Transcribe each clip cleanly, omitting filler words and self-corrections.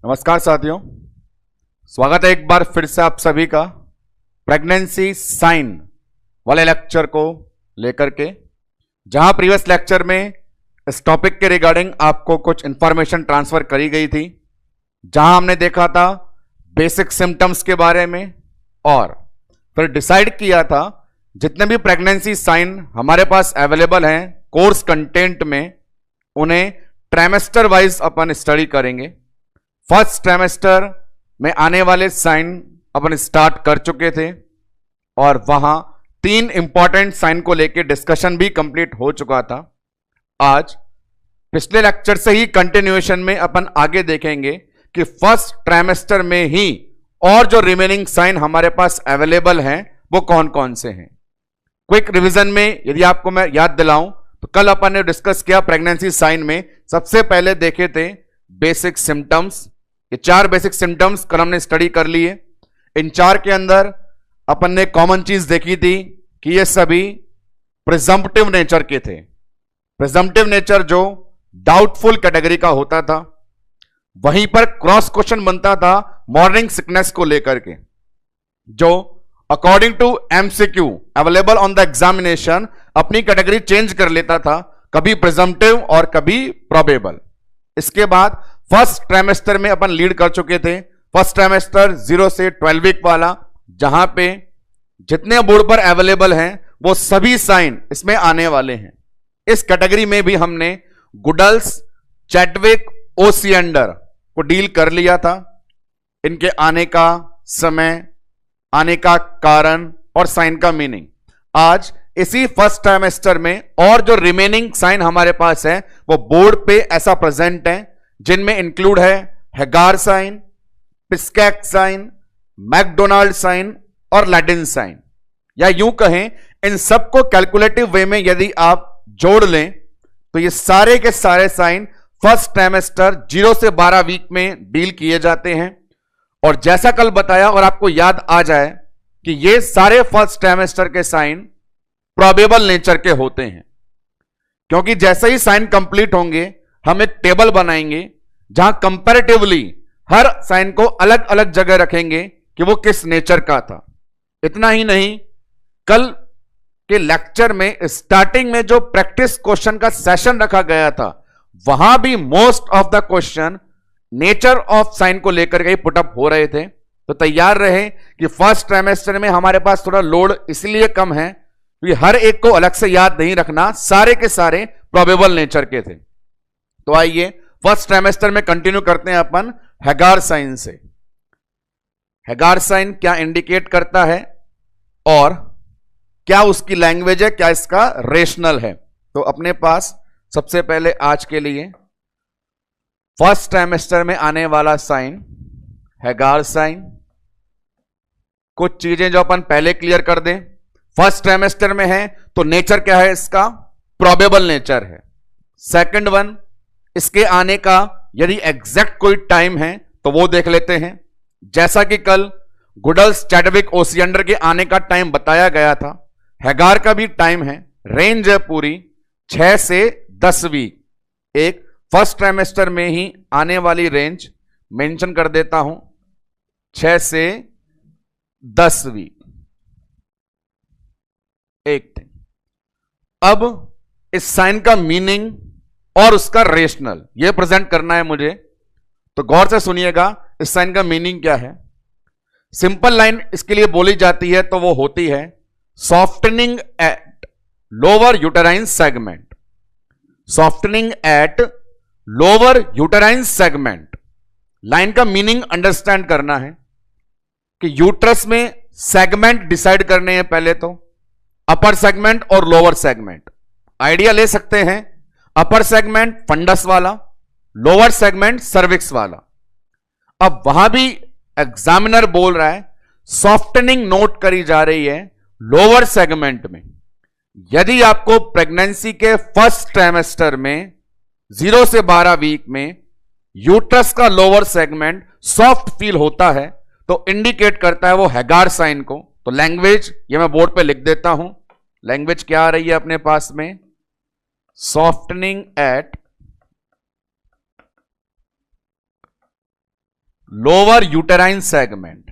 नमस्कार साथियों, स्वागत है एक बार फिर से आप सभी का प्रेगनेंसी साइन वाले लेक्चर को लेकर के, जहां प्रीवियस लेक्चर में इस टॉपिक के रिगार्डिंग आपको कुछ इंफॉर्मेशन ट्रांसफर करी गई थी, जहां हमने देखा था बेसिक सिम्टम्स के बारे में और फिर डिसाइड किया था जितने भी प्रेगनेंसी साइन हमारे पास अवेलेबल हैं कोर्स कंटेंट में, उन्हें ट्राइमेस्टर वाइज अपन स्टडी करेंगे। फर्स्ट ट्राइमेस्टर में आने वाले साइन अपन स्टार्ट कर चुके थे और वहां 3 इंपॉर्टेंट साइन को लेकर डिस्कशन भी कंप्लीट हो चुका था। आज पिछले लेक्चर से ही कंटिन्यूएशन में अपन आगे देखेंगे कि फर्स्ट ट्राइमेस्टर में ही और जो रिमेनिंग साइन हमारे पास अवेलेबल हैं वो कौन कौन से हैं। क्विक रिवीजन में यदि आपको मैं याद दिलाऊं तो कल अपन ने डिस्कस किया प्रेगनेंसी साइन में सबसे पहले देखे थे बेसिक सिम्टम्स। ये 4 बेसिक सिम्टम्स कल हमने स्टडी कर लिए। इन 4 के अंदर अपन ने कॉमन चीज देखी थी कि ये सभी प्रिजम्पटिव नेचर के थे। प्रिजम्पटिव नेचर जो डाउटफुल कैटेगरी का होता था, वहीं पर क्रॉस क्वेश्चन बनता था मॉर्निंग सिकनेस को लेकर के, जो according to MCQ available on the examination अपनी कैटेगरी चेंज कर लेता था, कभी प्रिजम्पटिव और कभी प्रोबेबल। इसके बाद फर्स्ट ट्राइमेस्टर में अपन लीड कर चुके थे। फर्स्ट ट्राइमेस्टर 0 से 12 वीक वाला, जहां पे जितने बोर्ड पर अवेलेबल हैं वो सभी साइन इसमें आने वाले हैं। इस कैटेगरी में भी हमने गुडल्स, चैडविक, ओसिएंडर को डील कर लिया था। इनके आने का समय, आने का कारण और साइन का मीनिंग। आज इसी फर्स्ट ट्राइमेस्टर में और जो रिमेनिंग साइन हमारे पास है वो बोर्ड पे ऐसा प्रेजेंट है, जिनमें इंक्लूड है हेगार साइन, पिस्कैक साइन, मैकडोनाल्ड साइन और लैटिन साइन। या यूं कहें, इन सबको कैलकुलेटिव वे में यदि आप जोड़ लें तो ये सारे के सारे साइन फर्स्ट ट्राइमेस्टर 0 से 12 वीक में डील किए जाते हैं। और जैसा कल बताया और आपको याद आ जाए कि ये सारे फर्स्ट ट्राइमेस्टर के साइन प्रोबेबल नेचर के होते हैं, क्योंकि जैसे ही साइन कंप्लीट होंगे हम एक टेबल बनाएंगे जहां कंपैरेटिवली हर साइन को अलग अलग जगह रखेंगे कि वो किस नेचर का था। इतना ही नहीं, कल के लेक्चर में स्टार्टिंग में जो प्रैक्टिस क्वेश्चन का सेशन रखा गया था, वहां भी most of the question nature of sine को लेकर के पुटअप हो रहे थे। तो तैयार रहे कि फर्स्ट ट्राइमेस्टर में हमारे पास थोड़ा लोड इसलिए कम है कि हर एक को अलग से याद नहीं रखना, सारे के सारे प्रोबेबल नेचर के थे। तो आइए फर्स्ट ट्राइमेस्टर में कंटिन्यू करते हैं अपन हेगार साइन से। हेगार साइन क्या इंडिकेट करता है और क्या उसकी लैंग्वेज है, क्या इसका रेशनल है। तो अपने पास सबसे पहले आज के लिए फर्स्ट ट्राइमेस्टर में आने वाला साइन हेगार साइन। कुछ चीजें जो अपन पहले क्लियर कर दें, फर्स्ट ट्राइमेस्टर में है तो नेचर क्या है इसका, प्रोबेबल नेचर है। सेकंड वन, इसके आने का यदि एग्जैक्ट कोई टाइम है तो वो देख लेते हैं। जैसा कि कल गुडल्स, चैडविक, ओसिएंडर के आने का टाइम बताया गया था, हेगार का भी टाइम है, रेंज है पूरी 6 से 10 वीक। एक फर्स्ट ट्राइमेस्टर में ही आने वाली रेंज मेंशन कर देता हूं, 6 से 10 वीक। एक थिंग, अब इस साइन का मीनिंग और उसका रेशनल यह प्रेजेंट करना है मुझे, तो गौर से सुनिएगा इस साइन का मीनिंग क्या है। सिंपल लाइन इसके लिए बोली जाती है तो वो होती है softening at lower uterine segment. Softening at lower uterine segment. Line का मीनिंग अंडरस्टैंड करना है कि यूट्रस में सेगमेंट डिसाइड करने हैं, पहले तो अपर सेगमेंट और लोअर सेगमेंट। आइडिया ले सकते हैं, अपर सेगमेंट फंडस वाला, लोअर सेगमेंट सर्विक्स वाला। अब वहां भी एग्जामिनर बोल रहा है सॉफ्टनिंग नोट करी जा रही है लोअर सेगमेंट में। यदि आपको प्रेगनेंसी के फर्स्ट ट्राइमेस्टर में 0 से 12 वीक में यूट्रस का लोअर सेगमेंट सॉफ्ट फील होता है तो इंडिकेट करता है वो हेगार साइन को। तो लैंग्वेज ये मैं बोर्ड पे लिख देता हूं। लैंग्वेज क्या आ रही है अपने पास में, softening at lower uterine segment.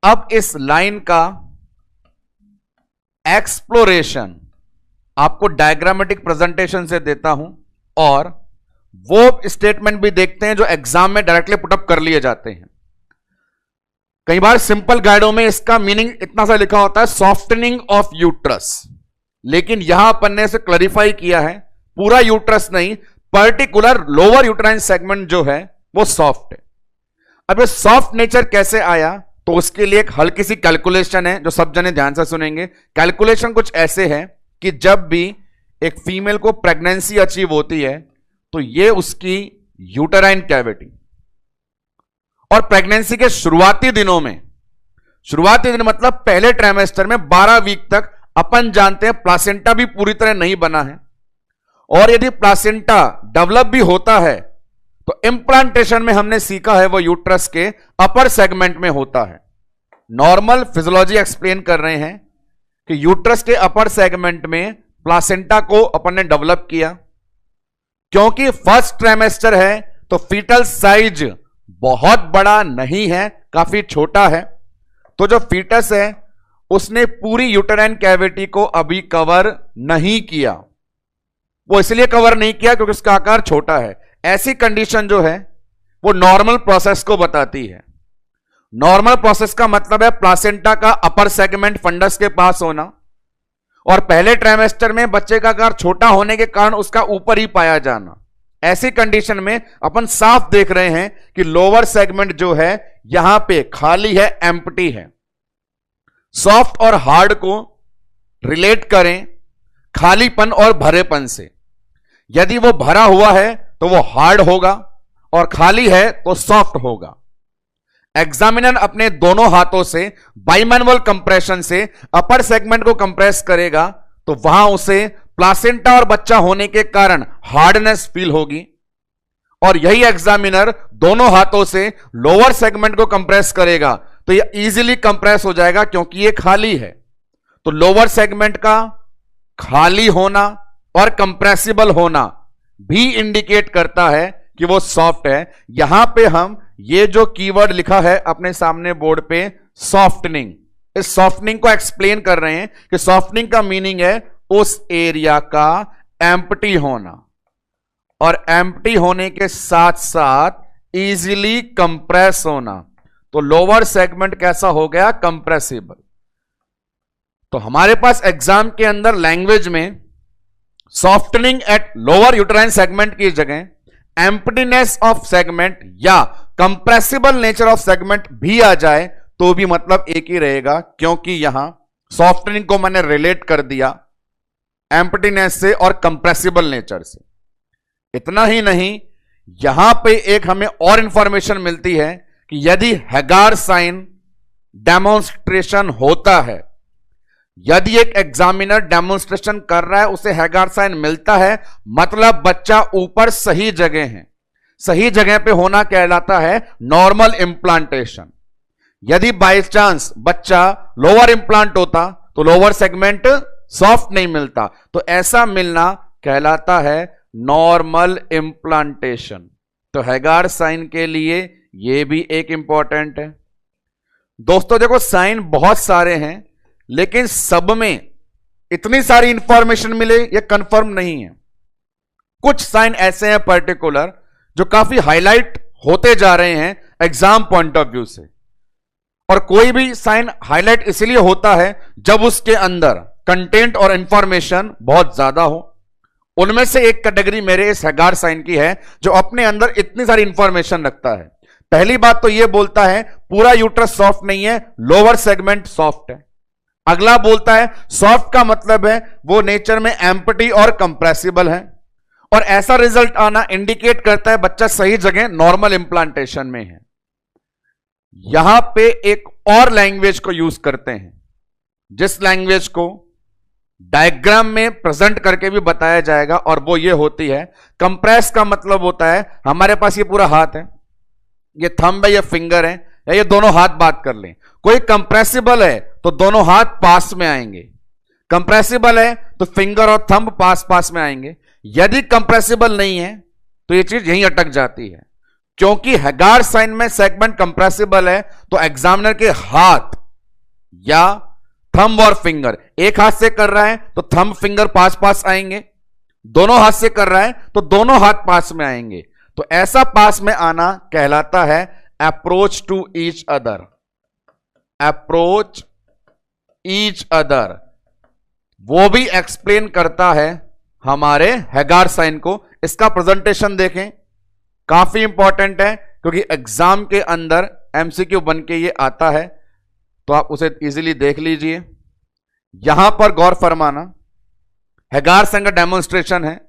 अब इस लाइन का एक्सप्लोरेशन आपको डायग्रामेटिक प्रेजेंटेशन से देता हूं और वो स्टेटमेंट भी देखते हैं जो एग्जाम में डायरेक्टली पुटअप कर लिए जाते हैं। कई बार सिंपल गाइडों में इसका मीनिंग इतना सा लिखा होता है, सॉफ्टनिंग ऑफ यूट्रस, लेकिन यहां अपन ने इसे क्लैरिफाई किया है, पूरा यूट्रस नहीं, पर्टिकुलर लोअर यूट्राइन सेगमेंट जो है वो सॉफ्ट है। अब ये सॉफ्ट नेचर कैसे आया, तो उसके लिए एक हल्की सी कैलकुलेशन है जो सब जने ध्यान से सुनेंगे। कैलकुलेशन कुछ ऐसे है कि जब भी एक फीमेल को प्रेगनेंसी अचीव होती है तो ये उसकी यूटेराइन कैविटी, और प्रेगनेंसी के शुरुआती दिनों में, शुरुआती दिन मतलब पहले ट्राइमेस्टर में 12 वीक तक अपन जानते हैं प्लासेंटा भी पूरी तरह नहीं बना है, और यदि प्लासेंटा डेवलप भी होता है तो इंप्लांटेशन में हमने सीखा है वो यूट्रस के अपर सेगमेंट में होता है। नॉर्मल फिजियोलॉजी एक्सप्लेन कर रहे हैं कि यूट्रस के अपर सेगमेंट में प्लासेंटा को अपन ने डेवलप किया, क्योंकि फर्स्ट ट्राइमेस्टर है तो फीटल साइज बहुत बड़ा नहीं है, काफी छोटा है, तो जो फीटस है उसने पूरी यूटेराइन कैविटी को अभी कवर नहीं किया। वो इसलिए कवर नहीं किया क्योंकि उसका आकार छोटा है। ऐसी कंडीशन जो है वो नॉर्मल प्रोसेस को बताती है। नॉर्मल प्रोसेस का मतलब है प्लासेंटा का अपर सेगमेंट फंडस के पास होना, और पहले ट्राइमेस्टर में बच्चे का आकार छोटा होने के कारण उसका ऊपर ही पाया जाना। ऐसी कंडीशन में अपन साफ देख रहे हैं कि लोअर सेगमेंट जो है यहां पे खाली है, एम्प्टी है। सॉफ्ट और हार्ड को रिलेट करें खालीपन और भरेपन से। यदि वो भरा हुआ है तो वो हार्ड होगा, और खाली है तो सॉफ्ट होगा। एग्जामिनर अपने दोनों हाथों से बाइमैनुअल कंप्रेशन से अपर सेगमेंट को कंप्रेस करेगा तो वहां उसे प्लासेंटा और बच्चा होने के कारण हार्डनेस फील होगी, और यही एग्जामिनर दोनों हाथों से लोअर सेगमेंट को कंप्रेस करेगा तो ये इजीली कंप्रेस हो जाएगा क्योंकि ये खाली है। तो लोअर सेगमेंट का खाली होना और कंप्रेसिबल होना भी इंडिकेट करता है कि वो सॉफ्ट है। यहां पे हम ये जो कीवर्ड लिखा है अपने सामने बोर्ड पे, सॉफ्टनिंग, इस सॉफ्टनिंग को एक्सप्लेन कर रहे हैं कि सॉफ्टनिंग का मीनिंग है उस एरिया का एम्प्टी होना, और एम्प्टी होने के साथ साथ इजीली कंप्रेस होना। तो लोअर सेगमेंट कैसा हो गया, कंप्रेसिबल। तो हमारे पास एग्जाम के अंदर लैंग्वेज में softening at lower uterine segment की जगह एम्प्टीनेस ऑफ सेगमेंट या कंप्रेसिबल नेचर ऑफ सेगमेंट भी आ जाए तो भी मतलब एक ही रहेगा, क्योंकि यहां सॉफ्टनिंग को मैंने रिलेट कर दिया एम्प्टीनेस से और कंप्रेसिबल नेचर से। इतना ही नहीं, यहां पे एक हमें और इंफॉर्मेशन मिलती है कि यदि हैगार साइन डेमोन्स्ट्रेशन होता है, यदि एक एग्जामिनर डेमोन्स्ट्रेशन कर रहा है उसे हैगार साइन मिलता है, मतलब बच्चा ऊपर सही जगह है। सही जगह पे होना कहलाता है नॉर्मल इंप्लांटेशन। यदि बाय चांस बच्चा लोअर इंप्लांट होता तो लोअर सेगमेंट सॉफ्ट नहीं मिलता, तो ऐसा मिलना कहलाता है नॉर्मल इंप्लांटेशन। तो हैगार साइन के लिए यह भी एक इंपॉर्टेंट है। दोस्तों देखो, साइन बहुत सारे हैं लेकिन सब में इतनी सारी इंफॉर्मेशन मिले ये कंफर्म नहीं है। कुछ साइन ऐसे हैं पर्टिकुलर जो काफी हाईलाइट होते जा रहे हैं एग्जाम पॉइंट ऑफ व्यू से, और कोई भी साइन हाईलाइट इसलिए होता है जब उसके अंदर कंटेंट और इंफॉर्मेशन बहुत ज्यादा हो। उनमें से एक कैटेगरी मेरे इस हैगार साइन की है जो अपने अंदर इतनी सारी इंफॉर्मेशन रखता है। पहली बात तो यह बोलता है पूरा यूट्रस सॉफ्ट नहीं है, लोअर सेगमेंट सॉफ्ट है। अगला बोलता है सॉफ्ट का मतलब है वो नेचर में एम्प्टी और कंप्रेसिबल है, और ऐसा रिजल्ट आना इंडिकेट करता है बच्चा सही जगह नॉर्मल इंप्लांटेशन में है। यहां पे एक और लैंग्वेज को यूज करते हैं जिस लैंग्वेज को डायग्राम में प्रेजेंट करके भी बताया जाएगा, और वो ये होती है कंप्रेस का मतलब होता है हमारे पास ये पूरा हाथ है, ये थंब है, ये फिंगर है, या ये दोनों हाथ बात कर लें। कोई कंप्रेसिबल है तो दोनों हाथ पास में आएंगे, कंप्रेसिबल है तो फिंगर और थंब पास पास में आएंगे। यदि कंप्रेसिबल नहीं है तो ये चीज यहीं अटक जाती है। क्योंकि हैगार साइन में सेगमेंट कंप्रेसिबल है, तो एग्जामिनर के हाथ या थंब और फिंगर, एक हाथ से कर रहा है तो थंब फिंगर पास पास आएंगे, दोनों हाथ से कर रहा है तो दोनों हाथ पास में आएंगे। तो ऐसा पास में आना कहलाता है approach to each other. Approach each other वो भी एक्सप्लेन करता है हमारे हैगार साइन को। इसका प्रेजेंटेशन देखें, काफी इंपॉर्टेंट है क्योंकि एग्जाम के अंदर एमसीक्यू बन के ये आता है, तो आप उसे इजीली देख लीजिए। यहां पर गौर फरमाना, हैगार साइन का डेमोन्स्ट्रेशन है,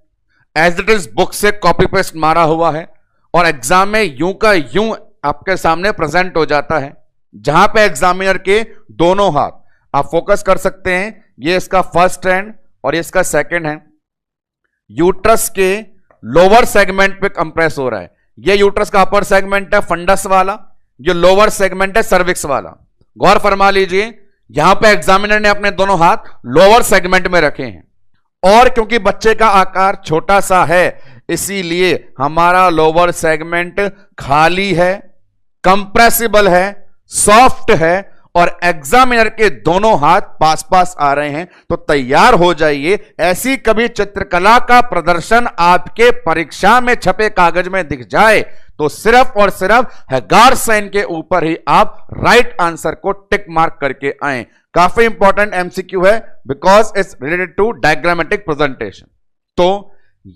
एज इट इज बुक से कॉपी पेस्ट मारा हुआ है और एग्जाम में यूं का यूं आपके सामने प्रेजेंट हो जाता है, जहां पे एग्जामिनर के दोनों हाथ आप फोकस कर सकते हैं। ये इसका फर्स्ट हैंड और ये इसका सेकंड हैंड यूट्रस के लोअर सेगमेंट पे कंप्रेस हो रहा है। ये यूट्रस का अपर सेगमेंट है फंडस वाला, ये लोअर सेगमेंट है सर्विक्स वाला। गौर फरमा लीजिए, यहां पे एग्जामिनर ने अपने दोनों हाथ लोअर सेगमेंट में रखे हैं और क्योंकि बच्चे का आकार छोटा सा है इसीलिए हमारा लोअर सेगमेंट खाली है, कंप्रेसिबल है, सॉफ्ट है और एग्जामिनर के दोनों हाथ पास पास आ रहे हैं। तो तैयार हो जाइए, ऐसी कभी चित्रकला का प्रदर्शन आपके परीक्षा में छपे कागज में दिख जाए तो सिर्फ और सिर्फ हैगार साइन के ऊपर ही आप राइट आंसर को टिक मार्क करके आए। काफी इंपॉर्टेंट एमसीक्यू है because it's related to diagrammatic presentation. तो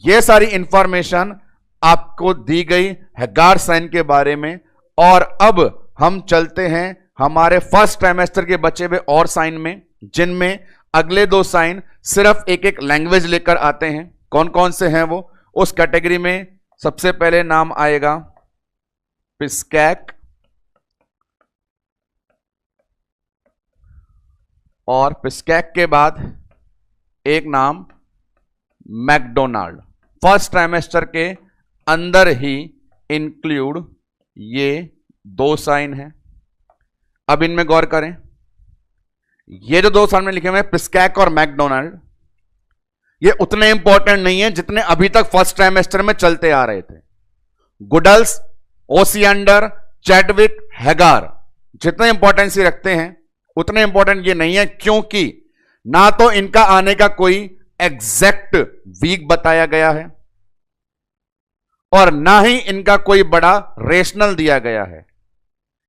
ये सारी इंफॉर्मेशन आपको दी गई हैगार साइन के बारे में। और अब हम चलते हैं हमारे फर्स्ट ट्राइमेस्टर के बचे हुए और साइन में, जिनमें अगले दो साइन सिर्फ एक एक लैंग्वेज लेकर आते हैं। कौन कौन से हैं वो? उस कैटेगरी में सबसे पहले नाम आएगा पिस्कैक और पिस्कैक के बाद एक नाम मैकडोनाल्ड। फर्स्ट ट्राइमेस्टर के अंदर ही इंक्लूड ये दो साइन हैं। अब इनमें गौर करें, ये जो दो साइन में लिखे हुए हैं पिस्कैक और मैकडोनाल्ड, ये उतने इंपॉर्टेंट नहीं है जितने अभी तक फर्स्ट ट्राइमेस्टर में चलते आ रहे थे। गुडल्स, ओसियंडर, चैडविक, हैगार जितने इंपॉर्टेंस रखते हैं उतने इंपॉर्टेंट ये नहीं है, क्योंकि ना तो इनका आने का कोई एग्जैक्ट वीक बताया गया है और ना ही इनका कोई बड़ा रेशनल दिया गया है।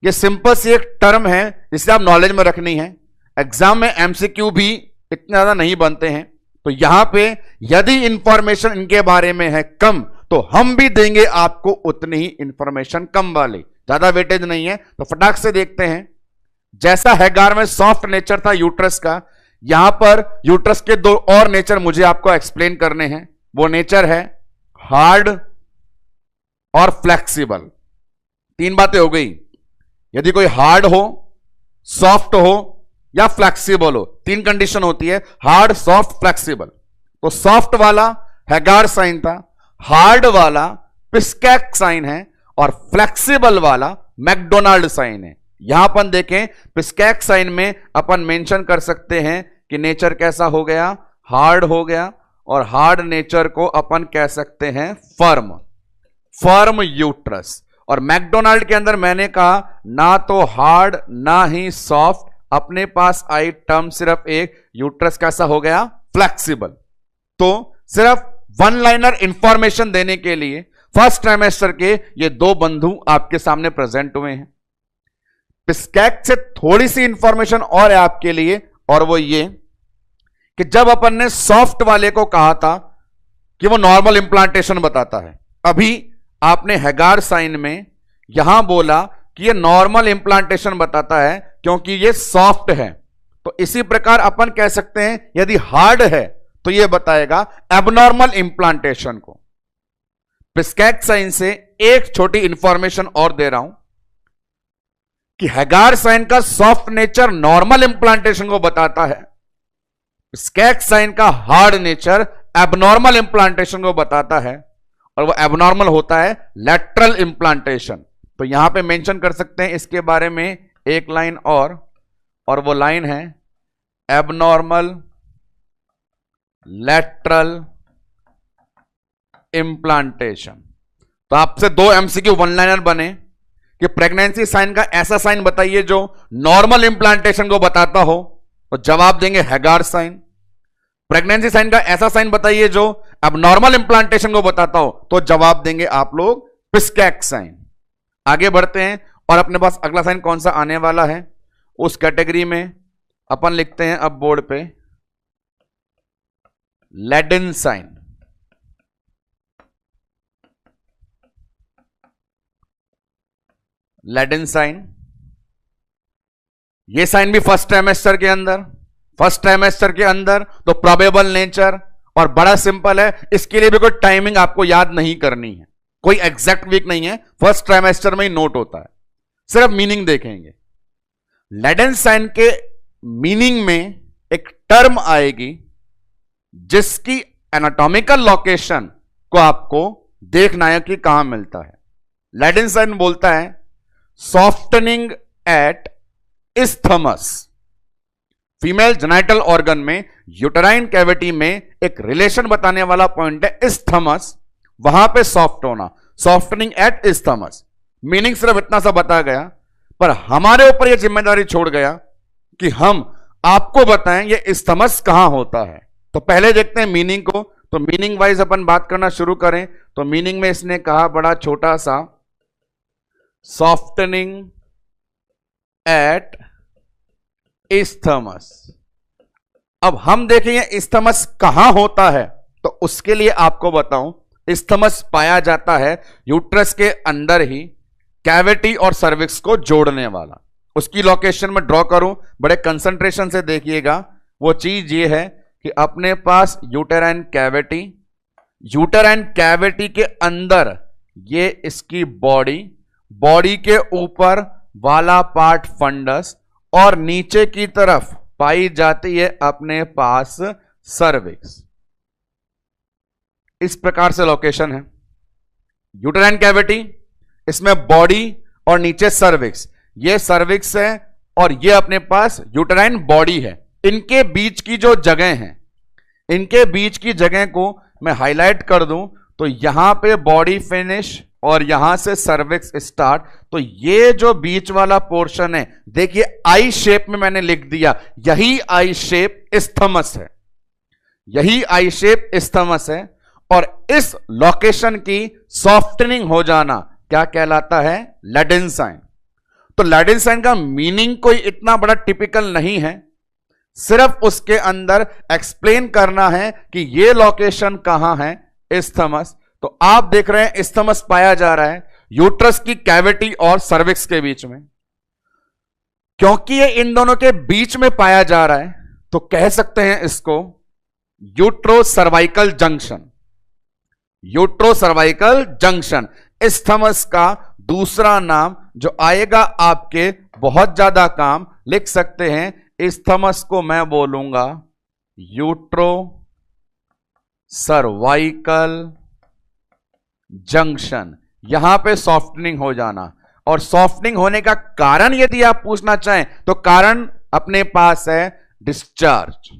ये सिंपल सी एक टर्म है जिसे आप नॉलेज में रखनी है। एग्जाम में एमसीक्यू भी इतने ज्यादा नहीं बनते हैं, तो यहां पे यदि इंफॉर्मेशन इनके बारे में है कम तो हम भी देंगे आपको उतनी ही इंफॉर्मेशन कम वाली, ज्यादा वेटेज नहीं है। तो फटाक से देखते हैं। जैसा हैगार में सॉफ्ट नेचर था यूट्रस का, यहां पर यूट्रस के दो और नेचर मुझे आपको एक्सप्लेन करने हैं। वो नेचर है हार्ड और फ्लेक्सिबल। तीन बातें हो गई, यदि कोई हार्ड हो, सॉफ्ट हो या फ्लेक्सिबल हो, तीन कंडीशन होती है, हार्ड, सॉफ्ट, फ्लेक्सिबल। तो सॉफ्ट वाला हैगार साइन था, हार्ड वाला पिस्कैक साइन है और फ्लेक्सिबल वाला मैकडोनाल्ड साइन है। यहां अपन देखें, पिस्कैक साइन में अपन मेंशन कर सकते हैं कि नेचर कैसा हो गया, हार्ड हो गया, और हार्ड नेचर को अपन कह सकते हैं फर्म, फर्म यूट्रस। और मैकडोनाल्ड के अंदर मैंने कहा ना तो हार्ड ना ही सॉफ्ट, अपने पास आई टर्म सिर्फ एक, यूट्रस कैसा हो गया, फ्लेक्सिबल। तो सिर्फ वन लाइनर इंफॉर्मेशन देने के लिए फर्स्ट ट्राइमेस्टर के ये दो बंधु आपके सामने प्रेजेंट हुए हैं। पिस्कैक से थोड़ी सी इंफॉर्मेशन और है आपके लिए, और वो ये कि जब अपन ने सॉफ्ट वाले को कहा था कि वो नॉर्मल इंप्लांटेशन बताता है, अभी आपने हैगार साइन में यहां बोला कि ये नॉर्मल इंप्लांटेशन बताता है क्योंकि ये सॉफ्ट है। तो इसी प्रकार अपन कह सकते हैं यदि हार्ड है तो ये बताएगा एबनॉर्मल इंप्लांटेशन को। पिस्कैक साइन से एक छोटी इंफॉर्मेशन और दे रहा हूं कि हैगार साइन का सॉफ्ट नेचर नॉर्मल इंप्लांटेशन को बताता है, पिस्कैक साइन का हार्ड नेचर एबनॉर्मल इंप्लांटेशन को बताता है, और वो एबनॉर्मल होता है लैटरल इंप्लांटेशन। तो यहां पे मेंशन कर सकते हैं इसके बारे में एक लाइन और वो लाइन है एबनॉर्मल लैटरल इंप्लांटेशन। तो आपसे 2 MCQ वन लाइनर बने कि प्रेगनेंसी साइन का ऐसा साइन बताइए जो नॉर्मल इंप्लांटेशन को बताता हो, तो जवाब देंगे हैगार साइन। प्रेगनेंसी साइन का ऐसा साइन बताइए जो अब नॉर्मल इंप्लांटेशन को बताता हो, तो जवाब देंगे आप लोग पिस्कैक साइन। आगे बढ़ते हैं और अपने पास अगला साइन कौन सा आने वाला है, उस कैटेगरी में अपन लिखते हैं अब बोर्ड पे लैडेन साइन। लैडेन साइन, ये साइन भी फर्स्ट ट्राइमेस्टर के अंदर, तो प्रोबेबल नेचर और बड़ा सिंपल है, इसके लिए भी कोई टाइमिंग आपको याद नहीं करनी है, कोई एग्जैक्ट वीक नहीं है, फर्स्ट ट्राइमेस्टर में ही नोट होता है, सिर्फ मीनिंग देखेंगे। लैडेन साइन के मीनिंग में एक टर्म आएगी जिसकी एनाटॉमिकल लोकेशन को आपको देखना है कि कहां मिलता है। लैडेन साइन बोलता है softening at isthmus. Female genital organ में यूटेराइन कैविटी में एक रिलेशन बताने वाला पॉइंट है इस्थमस, वहां पे सॉफ्ट होना, सॉफ्टनिंग एट इस्थमस। मीनिंग सिर्फ इतना सा बता गया, पर हमारे ऊपर यह जिम्मेदारी छोड़ गया कि हम आपको बताएं ये इस्थमस कहां होता है। तो पहले देखते हैं मीनिंग को, तो मीनिंग वाइज अपन बात करना शुरू करें तो मीनिंग में इसने कहा बड़ा छोटा सा सॉफ्टनिंग एट इस्थमस। अब हम देखेंगे इस्थमस कहां होता है, तो उसके लिए आपको बताऊं इस्थमस पाया जाता है यूट्रस के अंदर ही, कैविटी और सर्विक्स को जोड़ने वाला। उसकी लोकेशन में ड्रॉ करूं, बड़े कंसंट्रेशन से देखिएगा। वो चीज ये है कि अपने पास यूटेराइन कैविटी के अंदर ये इसकी बॉडी के ऊपर वाला पार्ट फंडस और नीचे की तरफ पाई जाती है अपने पास सर्विक्स। इस प्रकार से लोकेशन है यूटेराइन कैविटी, इसमें बॉडी और नीचे सर्विक्स, ये सर्विक्स है और ये अपने पास यूटेराइन बॉडी है। इनके बीच की जो जगह है, इनके बीच की जगह को मैं हाईलाइट कर दूं तो यहां पे बॉडी फिनिश और यहां से सर्विक्स स्टार्ट। तो ये जो बीच वाला पोर्शन है, देखिए आई शेप में मैंने लिख दिया, यही आई शेप इस्थमस है, यही आई शेप इस्थमस है। और इस लोकेशन की सॉफ्टनिंग हो जाना क्या कहलाता है, लैडेन साइन। तो लैडेन साइन का मीनिंग कोई इतना बड़ा टिपिकल नहीं है, सिर्फ उसके अंदर एक्सप्लेन करना है कि ये लोकेशन कहां है, इस्थमस। तो आप देख रहे हैं इस्थमस पाया जा रहा है यूट्रस की कैविटी और सर्विक्स के बीच में। क्योंकि ये इन दोनों के बीच में पाया जा रहा है तो कह सकते हैं इसको यूट्रोसर्वाइकल जंक्शन। यूट्रोसर्वाइकल जंक्शन इस्थमस का दूसरा नाम जो आएगा आपके बहुत ज्यादा काम लिख सकते हैं। इस्थमस को मैं बोलूंगा यूट्रोसर्वाइकल जंक्शन। यहां पे सॉफ्टनिंग हो जाना, और सॉफ्टनिंग होने का कारण यदि आप पूछना चाहें तो कारण अपने पास है डिस्चार्ज,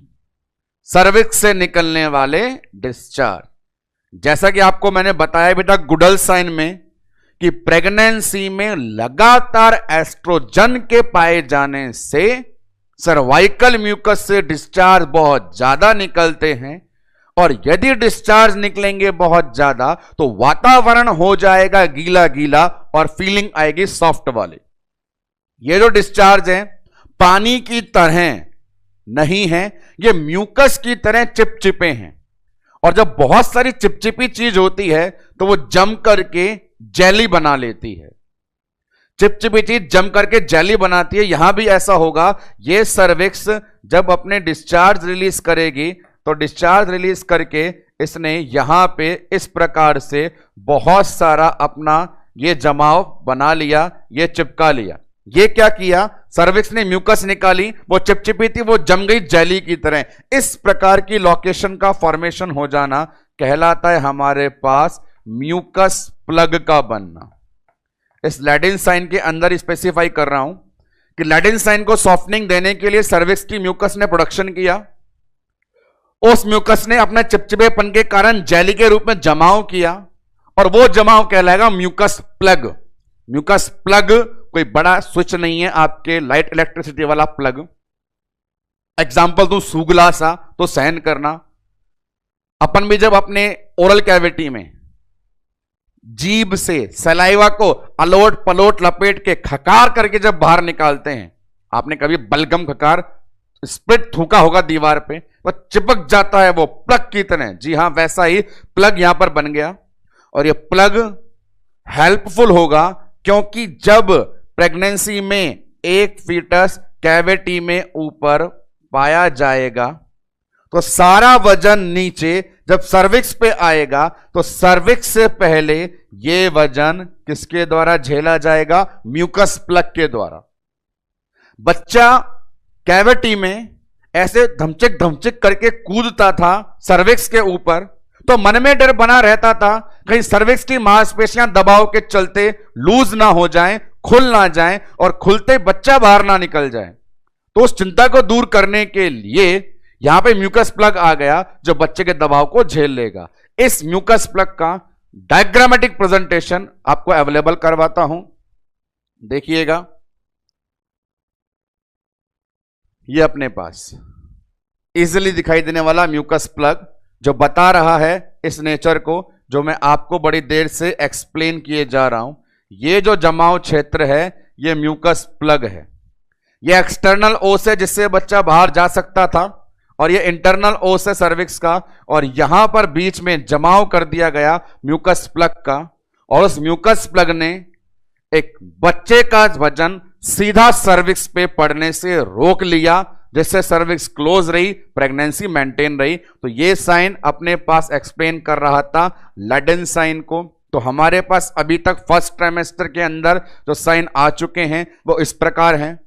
सर्विक्स से निकलने वाले डिस्चार्ज। जैसा कि आपको मैंने बताया बेटा गुडल साइन में कि प्रेगनेंसी में लगातार एस्ट्रोजन के पाए जाने से सर्वाइकल म्यूकस से डिस्चार्ज बहुत ज्यादा निकलते हैं, और यदि डिस्चार्ज निकलेंगे बहुत ज्यादा तो वातावरण हो जाएगा गीला गीला और फीलिंग आएगी सॉफ्ट वाली। ये जो डिस्चार्ज है पानी की तरह नहीं है, ये म्यूकस की तरह चिपचिपे हैं, और जब बहुत सारी चिपचिपी चीज होती है तो वो जम करके जेली बना लेती है। चिपचिपी चीज जम करके जेली बनाती है। यहां भी ऐसा होगा, ये सर्विक्स जब अपने डिस्चार्ज रिलीज करेगी तो डिस्चार्ज रिलीज करके इसने यहां पे इस प्रकार से बहुत सारा अपना ये जमाव बना लिया, ये चिपका लिया। ये क्या किया, सर्विक्स ने म्यूकस निकाली, वो चिपचिपी थी, वो जम गई जेली की तरह। इस प्रकार की लोकेशन का फॉर्मेशन हो जाना कहलाता है हमारे पास म्यूकस प्लग का बनना। इस लैडेन साइन के अंदर स्पेसिफाई कर रहा हूं कि लैडेन साइन को सॉफ्टनिंग देने के लिए सर्विक्स की म्यूकस ने प्रोडक्शन किया, उस म्यूकस ने अपने चिपचिपेपन के कारण जेली के रूप में जमाव किया, और वो जमाव कहलाएगा म्यूकस प्लग। म्यूकस प्लग कोई बड़ा स्विच नहीं है, आपके लाइट इलेक्ट्रिसिटी वाला प्लग। एग्जाम्पल दूं, सूगला सा तो सहन करना। अपन भी जब अपने ओरल कैविटी में जीभ से सलाइवा को अलोट पलोट लपेट के खकार करके जब बाहर निकालते हैं, आपने कभी बलगम खकार स्प्लिट थूका होगा दीवार पे, वो चिपक जाता है वो प्लग की तरह। जी हां, वैसा ही प्लग यहां पर बन गया। और ये प्लग हेल्पफुल होगा क्योंकि जब प्रेगनेंसी में एक फीटस कैविटी में ऊपर पाया जाएगा तो सारा वजन नीचे जब सर्विक्स पे आएगा तो सर्विक्स से पहले ये वजन किसके द्वारा झेला जाएगा? म्यूकस प्लग के द्वारा। बच्चा कैविटी में ऐसे धमचिक धमचिक करके कूदता था सर्विक्स के ऊपर, तो मन में डर बना रहता था कहीं सर्विक्स की मांसपेशियां दबाव के चलते लूज ना हो जाएं, खुल ना जाएं और खुलते बच्चा बाहर ना निकल जाए। तो उस चिंता को दूर करने के लिए यहां पे म्यूकस प्लग आ गया जो बच्चे के दबाव को झेल लेगा। इस म्यूकस प्लग का डायग्रामेटिक प्रेजेंटेशन आपको अवेलेबल करवाता हूं, देखिएगा। ये अपने पास इजीली दिखाई देने वाला म्यूकस प्लग जो बता रहा है इस नेचर को जो मैं आपको बड़ी देर से एक्सप्लेन किए जा रहा हूं। ये जो जमाव क्षेत्र है ये म्यूकस प्लग है। ये एक्सटर्नल ओस है जिससे बच्चा बाहर जा सकता था, और ये इंटरनल ओस है सर्विक्स का, और यहां पर बीच में जमाव कर दिया गया म्यूकस प्लग का। और उस म्यूकस प्लग ने एक बच्चे का वजन सीधा सर्विक्स पे पड़ने से रोक लिया, जिससे सर्विक्स क्लोज रही, प्रेगनेंसी मेंटेन रही। तो ये साइन अपने पास एक्सप्लेन कर रहा था लेडेन साइन को। तो हमारे पास अभी तक फर्स्ट ट्राइमेस्टर के अंदर जो साइन आ चुके हैं वो इस प्रकार हैं।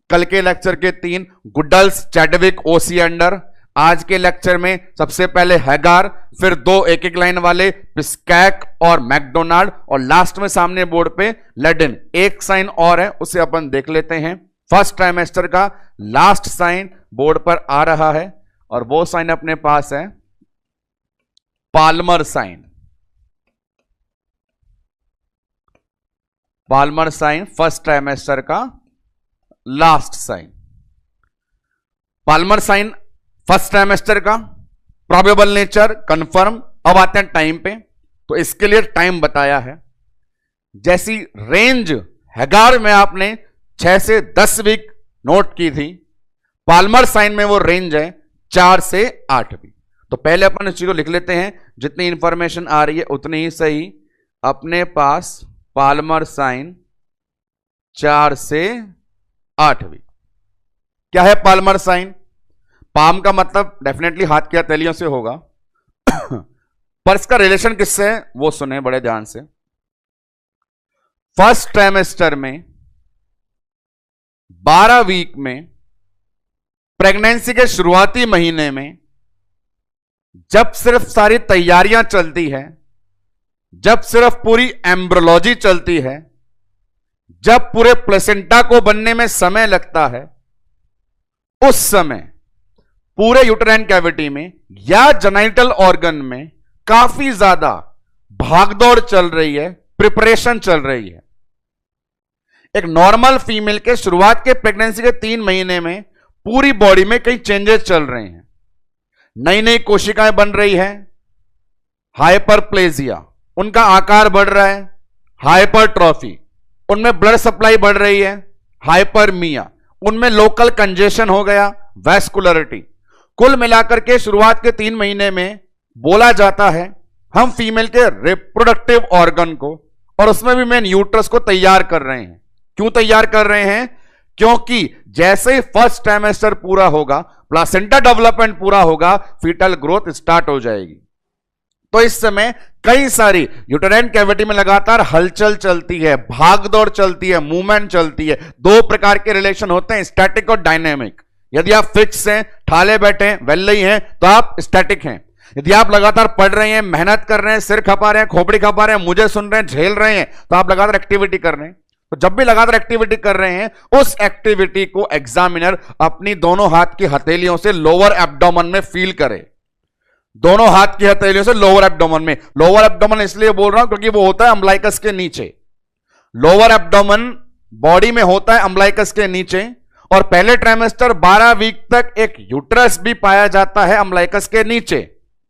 कल के लेक्चर के 3 गुडल्स, चैडविक, ओसिएंडर। आज के लेक्चर में सबसे पहले हैगार, फिर 2 एक एक लाइन वाले पिस्कैक और मैकडोनाल्ड, और लास्ट में सामने बोर्ड पे लेडेन। एक साइन और है उसे अपन देख लेते हैं। फर्स्ट ट्राइमेस्टर का लास्ट साइन बोर्ड पर आ रहा है और वो साइन अपने पास है Palmer sign. Palmer sign first trimester का last sign. Palmer sign first trimester का प्रोबेबल नेचर कंफर्म। अब आते हैं टाइम पे, तो इसके लिए टाइम बताया है। जैसी रेंज हैगार में आपने 6 से 10 वीक नोट की थी, पाल्मर साइन में वो रेंज है 4 से 8 वीक। तो पहले अपन इस चीज को लिख लेते हैं, जितनी इंफॉर्मेशन आ रही है उतनी ही सही। अपने पास पाल्मर साइन 4 से 8 वीक। क्या है पाल्मर साइन? पाम का मतलब डेफिनेटली हाथ की हथेलियों से होगा पर इसका रिलेशन किससे है वो सुने बड़े ध्यान से। फर्स्ट ट्राइमेस्टर में 12 वीक में, प्रेगनेंसी के शुरुआती महीने में, जब सिर्फ सारी तैयारियां चलती है, जब सिर्फ पूरी एम्ब्रोलॉजी चलती है, जब पूरे प्लेसेंटा को बनने में समय लगता है, उस समय पूरे यूटेराइन कैविटी में या जेनिटल ऑर्गन में काफी ज्यादा भागदौड़ चल रही है, प्रिपरेशन चल रही है। एक नॉर्मल फीमेल के शुरुआत के प्रेगनेंसी के 3 महीने में पूरी बॉडी में कई चेंजेस चल रहे हैं। नई नई कोशिकाएं बन रही है, हाइपरप्लेजिया, उनका आकार बढ़ रहा है, हाइपरट्रॉफी, उनमें ब्लड सप्लाई बढ़ रही है, हाइपरमिया, उनमें लोकल कंजेशन हो गया, वैस्कुलरिटी। कुल मिलाकर के शुरुआत के 3 महीने में बोला जाता है हम फीमेल के रिप्रोडक्टिव ऑर्गन को, और उसमें भी मेन यूट्रस को तैयार कर रहे हैं। क्यों तैयार कर रहे हैं? क्योंकि जैसे ही फर्स्ट ट्राइमेस्टर पूरा होगा, प्लासेंटा डेवलपमेंट पूरा होगा, फीटल ग्रोथ स्टार्ट हो जाएगी। तो इस समय कई सारी यूटेराइन कैविटी में लगातार हलचल चलती है, भागदौड़ चलती है, मूवमेंट चलती है। 2 प्रकार के रिलेशन होते हैं, स्टैटिक और डायनेमिक। यदि आप फिक्स हैं, ठाले बैठे हैं, वेल्ले हैं, तो आप स्टैटिक हैं। यदि आप लगातार पढ़ रहे हैं, मेहनत कर रहे हैं, सिर खपा रहे हैं, खोपड़ी खपा रहे हैं, मुझे सुन रहे हैं, झेल रहे हैं, तो आप लगातार एक्टिविटी कर रहे हैं। तो जब भी लगातार एक्टिविटी कर रहे हैं, उस एक्टिविटी को एग्जामिनर अपनी दोनों हाथ की हथेलियों से लोअर एब्डोमेन में फील करे। दोनों हाथ की हथेलियों से लोअर एब्डोमेन में। लोअर एब्डोमेन इसलिए बोल रहा हूं क्योंकि वो होता है अम्बलाइकस के नीचे। लोअर एब्डोमेन बॉडी में होता है अम्बलाइकस के नीचे, और पहले ट्राइमेस्टर 12 वीक तक एक यूट्रस भी पाया जाता है अम्बलाइकस के नीचे।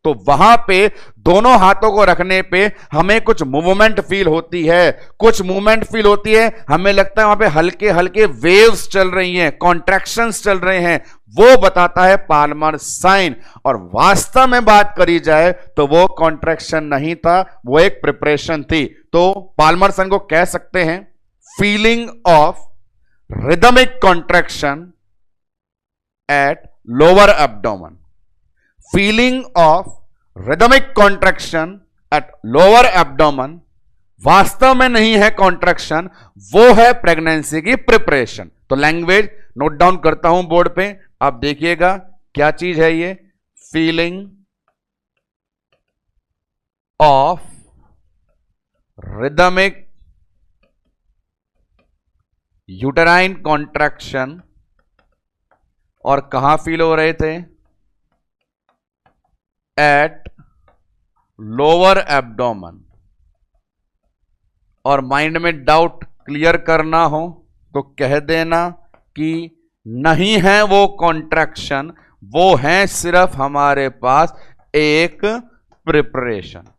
तो वहां पे दोनों हाथों को रखने पे हमें कुछ मूवमेंट फील होती है, कुछ मूवमेंट फील होती है, हमें लगता है वहां पे हल्के हल्के वेव्स चल रही हैं, कॉन्ट्रैक्शंस चल रहे हैं, वो बताता है पाल्मर साइन। और वास्तव में बात करी जाए तो वो कॉन्ट्रैक्शन नहीं था, वो एक प्रिपरेशन थी। तो पाल्मर साइन को कह सकते हैं feeling of rhythmic contraction at lower abdomen, feeling of rhythmic contraction at lower abdomen वास्तव में नहीं है कॉन्ट्रैक्शन, वो है प्रेगनेंसी की प्रिपरेशन। तो लैंग्वेज नोट डाउन करता हूं बोर्ड पे, आप देखिएगा क्या चीज है ये, feeling of rhythmic uterine contraction, और कहां फील हो रहे थे, एट लोअर एब्डोमेन। और माइंड में डाउट क्लियर करना हो तो कह देना कि नहीं है वो कॉन्ट्रैक्शन, वो है सिर्फ हमारे पास एक प्रिपरेशन।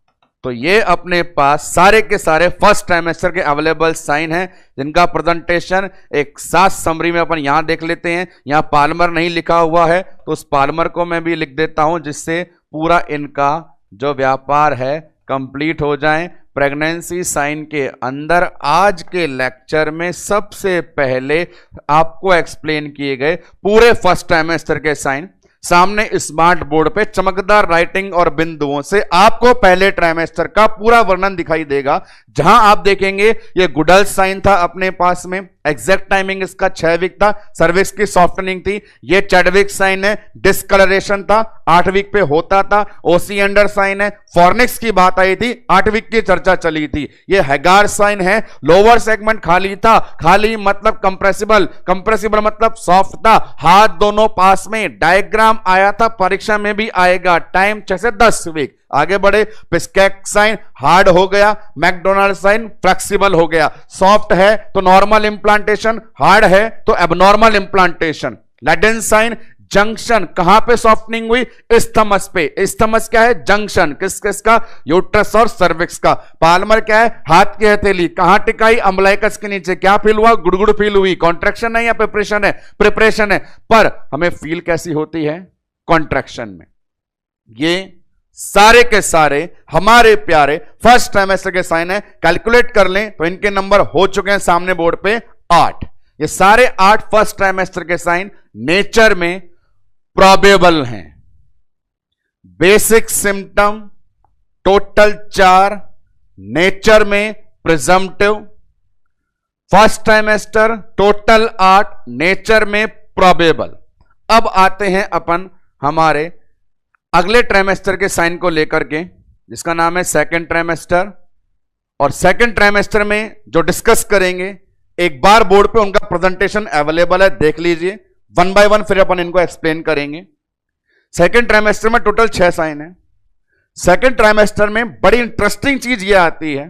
तो ये अपने पास सारे के सारे फर्स्ट ट्राइमेस्टर के अवेलेबल साइन हैं, जिनका प्रेजेंटेशन एक साथ समरी में अपन यहां देख लेते हैं। यहां पाल्मर नहीं लिखा हुआ है तो उस पाल्मर को मैं भी लिख देता हूं, जिससे पूरा इनका जो व्यापार है कंप्लीट हो जाए। प्रेगनेंसी साइन के अंदर आज के लेक्चर में सबसे पहले आपको एक्सप्लेन किए गए पूरे फर्स्ट ट्राइमेस्टर के साइन सामने स्मार्ट बोर्ड पे चमकदार राइटिंग और बिंदुओं से आपको पहले ट्राइमेस्टर का पूरा वर्णन दिखाई देगा। जहां आप देखेंगे ये गुडल साइन था अपने पास में, एग्जैक्ट टाइमिंग इसका 6 वीक था, सर्विक्स की सॉफ्टनिंग थी। ये चैडविक साइन है, डिस्कलरेशन था, 8 वीक पे होता था। ओसिएंडर साइन है, फॉर्निक्स की बात आई थी, 8 वीक की चर्चा चली थी। ये हैगार साइन है, लोअर सेगमेंट खाली था, खाली मतलब कंप्रेसिबल, कंप्रेसिबल मतलब सॉफ्ट था, हाथ दोनों पास में। डायग्राम आया था, परीक्षा में भी आएगा, टाइम 6 से 10 वीक। आगे बढ़े, पिस्कैक साइन हार्ड हो गया, मैकडोनाल्ड साइन फ्लेक्सिबल हो गया। सॉफ्ट है तो नॉर्मल इंप्लांटेशन, हार्ड है तो एबनॉर्मल इंप्लांटेशन। लैडेन साइन जंक्शन, कहां पे सॉफ्टनिंग हुई, इस्थमस पे। इस्थमस क्या है, जंक्शन किस किसका, यूट्रस और सर्विक्स का। पाल्मर क्या है, हाथ की हथेली, कहां टिकाई, अम्बलाइकस के नीचे। क्या फील हुआ, गुड़गुड़ फील हुई। कॉन्ट्रैक्शन है या प्रिपरेशन है, प्रिपरेशन है, पर हमें फील कैसी होती है, कॉन्ट्रैक्शन में। ये सारे के सारे हमारे प्यारे फर्स्ट ट्राइमेस्टर के साइन है। कैलकुलेट कर लें तो इनके नंबर हो चुके हैं सामने बोर्ड पे 8। ये सारे 8 फर्स्ट ट्राइमेस्टर के साइन नेचर में प्रोबेबल हैं। बेसिक सिम्टम टोटल 4, नेचर में presumptive. First trimester total 8, nature में प्रोबेबल। अब आते हैं अपन हमारे अगले ट्राइमेस्टर के साइन को लेकर के, जिसका नाम है सेकंड ट्राइमेस्टर। और सेकंड ट्राइमेस्टर में जो डिस्कस करेंगे, एक बार बोर्ड पे उनका प्रेजेंटेशन अवेलेबल है, देख लीजिए 1 बाय 1, फिर अपन इनको एक्सप्लेन करेंगे। सेकंड ट्राइमेस्टर में टोटल 6 साइन है। सेकंड ट्राइमेस्टर में बड़ी इंटरेस्टिंग चीज ये आती है,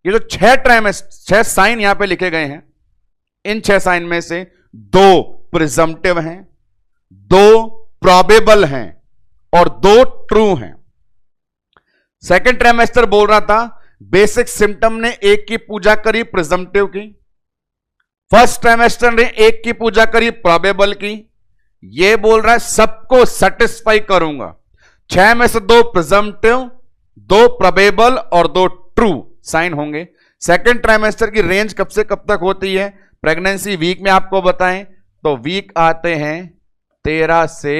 ये जो 6 साइन यहां पे लिखे गए हैं, इन 6 साइन में से 2 प्रिजम्पटिव हैं, 2 प्रोबेबल हैं और 2 ट्रू हैं। सेकंड ट्राइमेस्टर बोल रहा था बेसिक सिम्टम ने 1 की पूजा करी, प्रिजम्पटिव की। फर्स्ट ट्राइमेस्टर ने 1 की पूजा करी, प्रोबेबल की। ये बोल रहा है सबको सेटिस्फाई करूंगा। 6 में से 2 प्रिजम्पटिव, 2 प्रोबेबल और 2 ट्रू साइन होंगे। सेकंड ट्राइमेस्टर की रेंज कब से कब तक होती है, प्रेगनेंसी वीक में आपको बताएं तो वीक आते हैं 13 से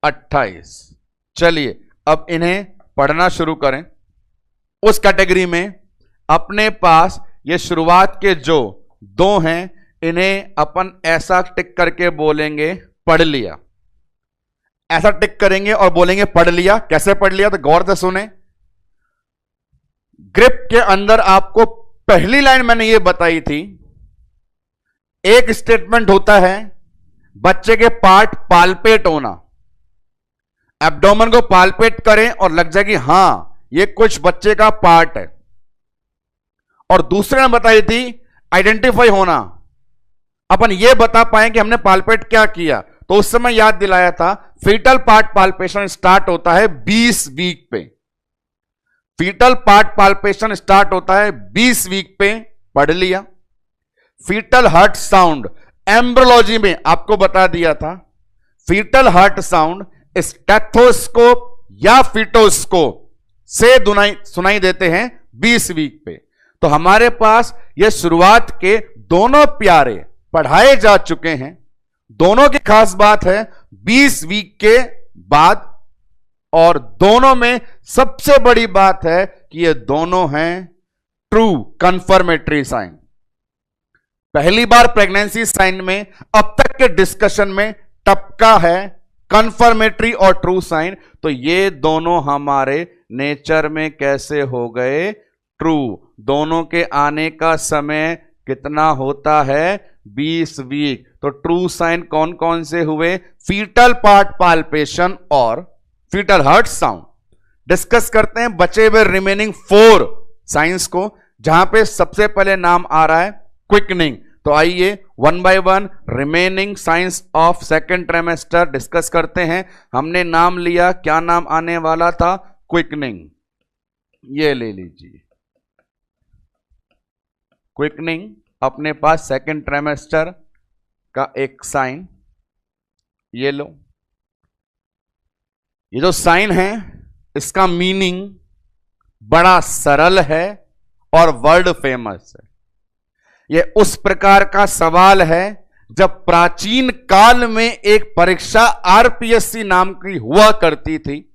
28। चलिए अब इन्हें पढ़ना शुरू करें। उस कैटेगरी में अपने पास ये शुरुआत के जो 2 हैं, इन्हें अपन ऐसा टिक करके बोलेंगे पढ़ लिया। ऐसा टिक करेंगे और बोलेंगे पढ़ लिया। कैसे पढ़ लिया, तो गौर से सुने। ग्रिप के अंदर आपको पहली लाइन मैंने ये बताई थी, एक स्टेटमेंट होता है बच्चे के पार्ट पाल्पेट होना, एब्डोमेन को पाल्पेट करें और लग जाएगी हां ये कुछ बच्चे का पार्ट है। और दूसरे ने बताई थी आइडेंटिफाई होना, अपन ये बता पाए कि हमने पाल्पेट क्या किया। तो उस समय याद दिलाया था फीटल पार्ट पाल्पेशन स्टार्ट होता है 20 वीक पे। फीटल पार्ट पाल्पेशन स्टार्ट होता है 20 वीक पे, पढ़ लिया। फीटल हार्ट साउंड एम्ब्रोलॉजी में आपको बता दिया था, फीटल हार्ट साउंड स्टेथोस्कोप या फीटोस्कोप से सुनाई देते हैं 20 वीक पे। तो हमारे पास ये शुरुआत के दोनों प्यारे पढ़ाए जा चुके हैं। दोनों की खास बात है 20 वीक के बाद, और दोनों में सबसे बड़ी बात है कि ये दोनों हैं ट्रू कंफर्मेटरी साइन। पहली बार प्रेगनेंसी साइन में अब तक के डिस्कशन में टपका है कंफर्मेटरी और ट्रू साइन। तो ये दोनों हमारे नेचर में कैसे हो गए ट्रू। दोनों के आने का समय कितना होता है 20 वीक। तो ट्रू साइन कौन कौन से हुए, फीटल पार्ट पाल्पेशन और फीटल हार्ट साउंड। डिस्कस करते हैं बचे हुए रिमेनिंग 4 साइंस को, जहां पे सबसे पहले नाम आ रहा है क्विकनिंग। तो आइए one by one remaining science of second trimester discuss करते हैं। हमने नाम लिया, क्या नाम आने वाला था, क्विकनिंग। ये ले लीजिए क्विकनिंग, अपने पास सेकेंड ट्राइमेस्टर का एक साइन। ये लो, ये जो साइन है इसका मीनिंग बड़ा सरल है और वर्ल्ड फेमस है। ये उस प्रकार का सवाल है जब प्राचीन काल में एक परीक्षा आरपीएससी नाम की हुआ करती थी,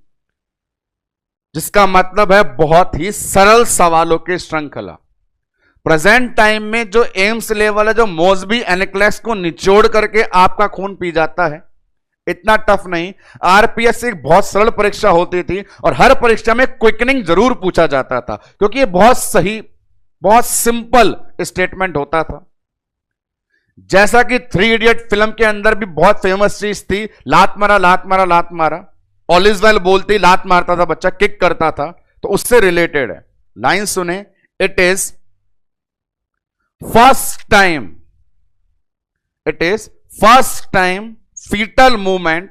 जिसका मतलब है बहुत ही सरल सवालों की श्रृंखला। प्रेजेंट टाइम में जो एम्स लेवल है, जो मोसबी एनक्लेस को निचोड़ करके आपका खून पी जाता है, इतना टफ नहीं। आरपीएससी एक बहुत सरल परीक्षा होती थी और हर परीक्षा में क्विकनिंग जरूर पूछा जाता था, क्योंकि ये बहुत सही, बहुत सिंपल स्टेटमेंट होता था। जैसा कि 3 इडियट फिल्म के अंदर भी बहुत फेमस चीज थी, लात मारा लात मारा लात मारा। ऑल इज वेल बोलती लात मारता था बच्चा, किक करता था, तो उससे रिलेटेड है। लाइन सुने, it is first time fetal movement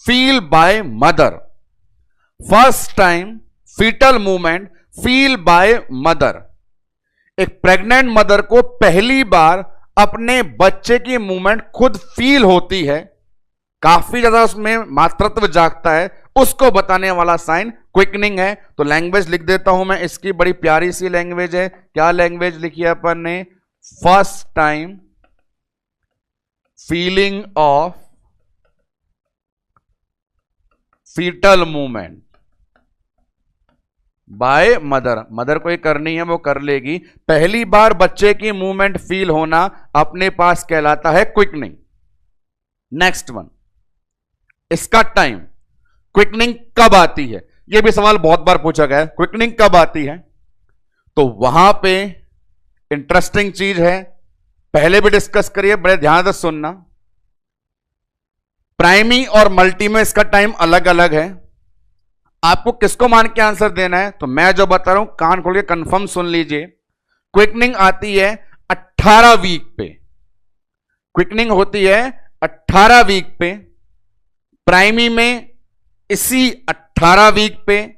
feel by mother। First time fetal movement feel by mother। एक प्रेग्नेंट मदर को पहली बार अपने बच्चे की मूवमेंट खुद फील होती है, काफी ज्यादा उसमें मातृत्व जागता है, उसको बताने वाला साइन क्विकनिंग है। तो लैंग्वेज लिख देता हूं मैं, इसकी बड़ी प्यारी सी लैंग्वेज है। क्या लैंग्वेज लिखी है अपन ने, first time feeling of fetal movement by mother. Mother को ही करनी है, वो कर लेगी। पहली बार बच्चे की मूवमेंट फील होना अपने पास कहलाता है क्विकनिंग। नेक्स्ट वन, इसका टाइम, क्विकनिंग कब आती है, यह भी सवाल बहुत बार पूछा गया है, क्विकनिंग कब आती है। तो वहां पे इंटरेस्टिंग चीज है, पहले भी डिस्कस करिए, बड़े ध्यान से सुनना। प्राइमी और मल्टी में इसका टाइम अलग अलग है। आपको किसको मान के आंसर देना है, तो मैं जो बता रहा हूं कान खोल के कंफर्म सुन लीजिए। क्विकनिंग आती है 18 वीक पे, क्विकनिंग होती है 18 वीक पे। प्राइमी में इसी 18 वीक पे,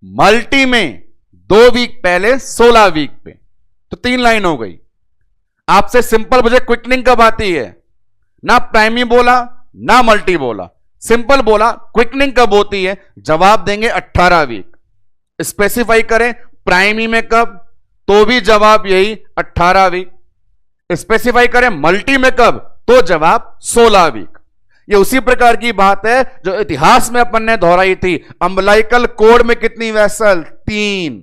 मल्टी में 2 वीक पहले 16 वीक पे। तो 3 लाइन हो गई। आपसे सिंपल मुझे क्विकनिंग कब आती है, ना प्राइमी बोला ना मल्टी बोला, सिंपल बोला क्विकनिंग कब होती है, जवाब देंगे 18 वीक। स्पेसिफाई करें प्राइमी में कब, तो भी जवाब यही 18 वीक। स्पेसिफाई करें मल्टी में कब, तो जवाब 16 वीक। ये उसी प्रकार की बात है जो इतिहास में अपन ने दोहराई थी। अम्बलाइकल कोड में कितनी वेसल, 3।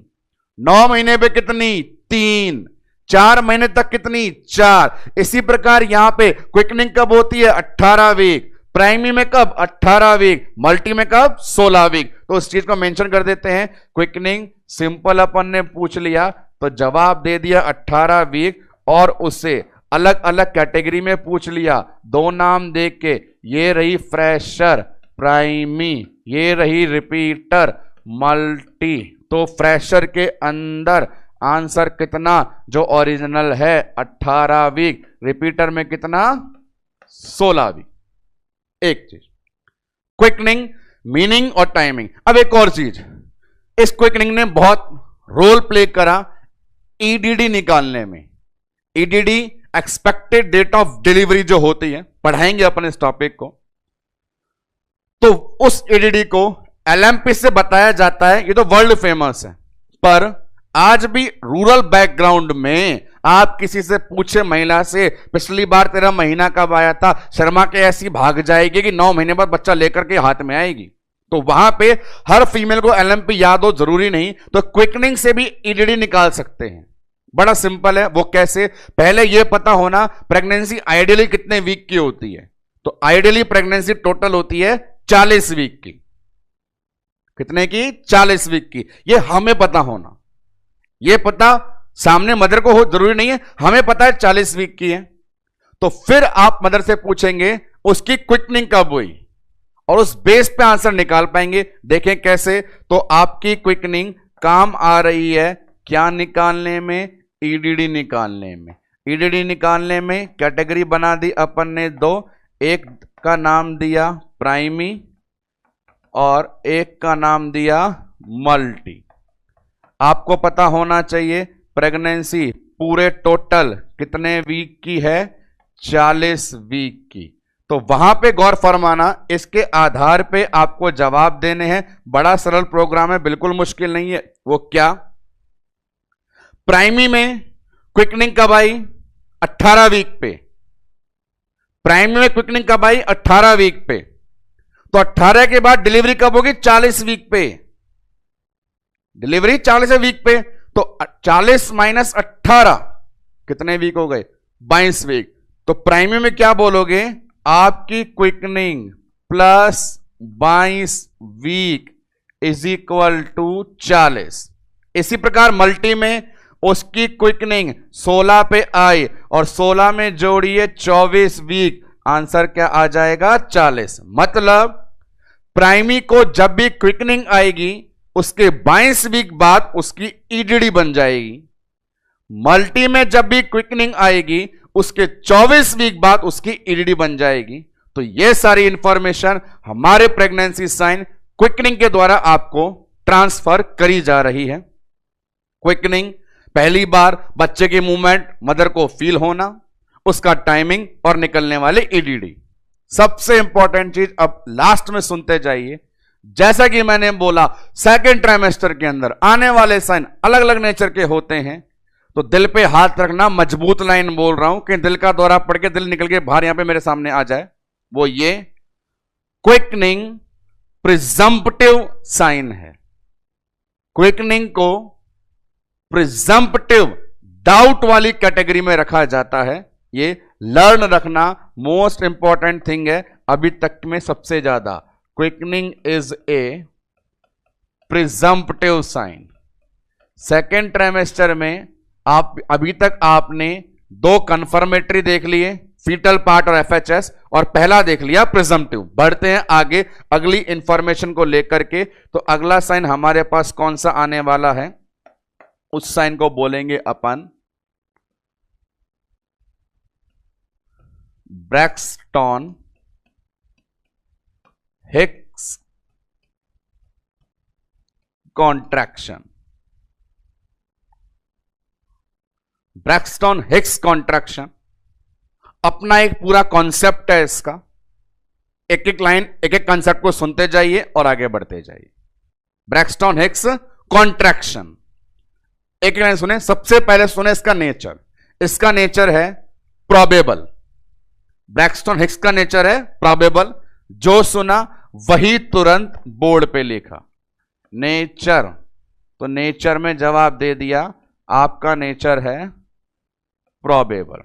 9 महीने पे कितनी, 3। 4 महीने तक कितनी, 4। इसी प्रकार यहां पे क्विकनिंग कब होती है, 18 वीक। प्राइमी में कब, 18 वीक। मल्टी में कब, 16 वीक। तो उस चीज को मेंशन कर देते हैं। क्विकनिंग सिंपल अपन ने पूछ लिया तो जवाब दे दिया 18 वीक, और उससे अलग अलग कैटेगरी में पूछ लिया, 2 नाम देख के। ये रही फ्रेशर प्राइमी ये रही रिपीटर मल्टी। तो फ्रेशर के अंदर आंसर कितना जो ओरिजिनल है 18 वीक, रिपीटर में कितना 16 वीक। एक चीज क्विकनिंग, मीनिंग और टाइमिंग। अब एक और चीज, इस क्विकनिंग ने बहुत रोल प्ले करा ईडीडी निकालने में। EDD expected date of delivery जो होती है, पढ़ाएंगे अपन इस टॉपिक को। तो उस ईडीडी को एलएमपी से बताया जाता है, ये तो वर्ल्ड फेमस है। पर आज भी रूरल बैकग्राउंड में आप किसी से पूछे महिला से, पिछली बार तेरा महीना कब आया था, शर्मा के ऐसी भाग जाएगी कि 9 महीने बाद बच्चा लेकर के हाथ में आएगी। तो वहां पे हर फीमेल को एलएमपी याद हो जरूरी नहीं, तो क्विकनिंग से भी ईडीडी निकाल सकते हैं। बड़ा सिंपल है। वो कैसे? पहले यह पता होना प्रेगनेंसी आइडियली कितने वीक की होती है। तो आइडियली प्रेगनेंसी टोटल होती है 40 वीक की। कितने की? 40 वीक की। यह हमें पता होना, यह पता सामने मदर को हो जरूरी नहीं है, हमें पता है 40 वीक की है। तो फिर आप मदर से पूछेंगे उसकी क्विकनिंग कब हुई, और उस बेस पे आंसर निकाल पाएंगे। देखें कैसे? तो आपकी क्विकनिंग काम आ रही है क्या निकालने में? ईडीडी निकालने में। ईडीडी निकालने में कैटेगरी बना दी अपन ने दो, एक का नाम दिया प्राइमी और एक का नाम दिया मल्टी। आपको पता होना चाहिए प्रेगनेंसी पूरे टोटल कितने वीक की है? 40 वीक की। तो वहां पे गौर फरमाना, इसके आधार पे आपको जवाब देने हैं। बड़ा सरल प्रोग्राम है, बिल्कुल मुश्किल नहीं है। वो क्या? प्राइमी में क्विकनिंग कब आई? 18 वीक पे। प्राइमी में क्विकनिंग कब आई? 18 वीक पे। तो 18 के बाद डिलीवरी कब होगी? 40 वीक पे। डिलीवरी 40 वीक पे, तो 40 माइनस 18 कितने वीक हो गए? 22 वीक। तो प्राइमी में क्या बोलोगे? आपकी quickening plus 22 week is equal to 40। इसी प्रकार मल्टी में उसकी क्विकनिंग 16 पे आई और 16 में जोड़िए 24 वीक, आंसर क्या आ जाएगा? 40। मतलब प्राइमी को जब भी क्विकनिंग आएगी उसके 22 वीक बाद उसकी ईडीडी बन जाएगी। मल्टी में जब भी क्विकनिंग आएगी उसके 24 वीक बाद उसकी ईडीडी बन जाएगी। तो यह सारी इंफॉर्मेशन हमारे प्रेगनेंसी साइन क्विकनिंग के द्वारा आपको ट्रांसफर करी जा रही है। क्विकनिंग पहली बार बच्चे की मूवमेंट मदर को फील होना, उसका टाइमिंग और निकलने वाले ईडीडी। सबसे इंपॉर्टेंट चीज अब लास्ट में सुनते जाइए। जैसा कि मैंने बोला सेकेंड ट्राइमेस्टर के अंदर आने वाले साइन अलग अलग नेचर के होते हैं। तो दिल पे हाथ रखना, मजबूत लाइन बोल रहा हूं कि दिल का दौरा पड़ के दिल निकल के बाहर यहां पे मेरे सामने आ जाए। वो ये क्विकनिंग प्रिजम्पटिव साइन है। क्विकनिंग को प्रिजम्पटिव डाउट वाली कैटेगरी में रखा जाता है। ये लर्न रखना मोस्ट इंपॉर्टेंट थिंग है अभी तक में सबसे ज्यादा। Quickening is a presumptive sign. Second trimester में आप अभी तक आपने 2 कंफर्मेटरी देख लिए, फीटल पार्ट और एफएचएस, और पहला देख लिया प्रिजम्पटिव। बढ़ते हैं आगे अगली इंफॉर्मेशन को लेकर के। तो अगला साइन हमारे पास कौन सा आने वाला है? उस साइन को बोलेंगे अपन Braxton Hicks contraction. Braxton Hicks contraction अपना एक पूरा कॉन्सेप्ट है इसका। एक एक लाइन, एक एक कॉन्सेप्ट को सुनते जाइए और आगे बढ़ते जाइए। ब्रैक्सटन हिक्स कॉन्ट्रैक्शन, एक लाइन सुने। सबसे पहले सुने इसका नेचर। इसका नेचर है प्रोबेबल। ब्रैक्सटन हिक्स का नेचर है प्रोबेबल। जो सुना वही तुरंत बोर्ड पे लिखा। नेचर, तो नेचर में जवाब दे दिया, आपका नेचर है प्रोबेबल।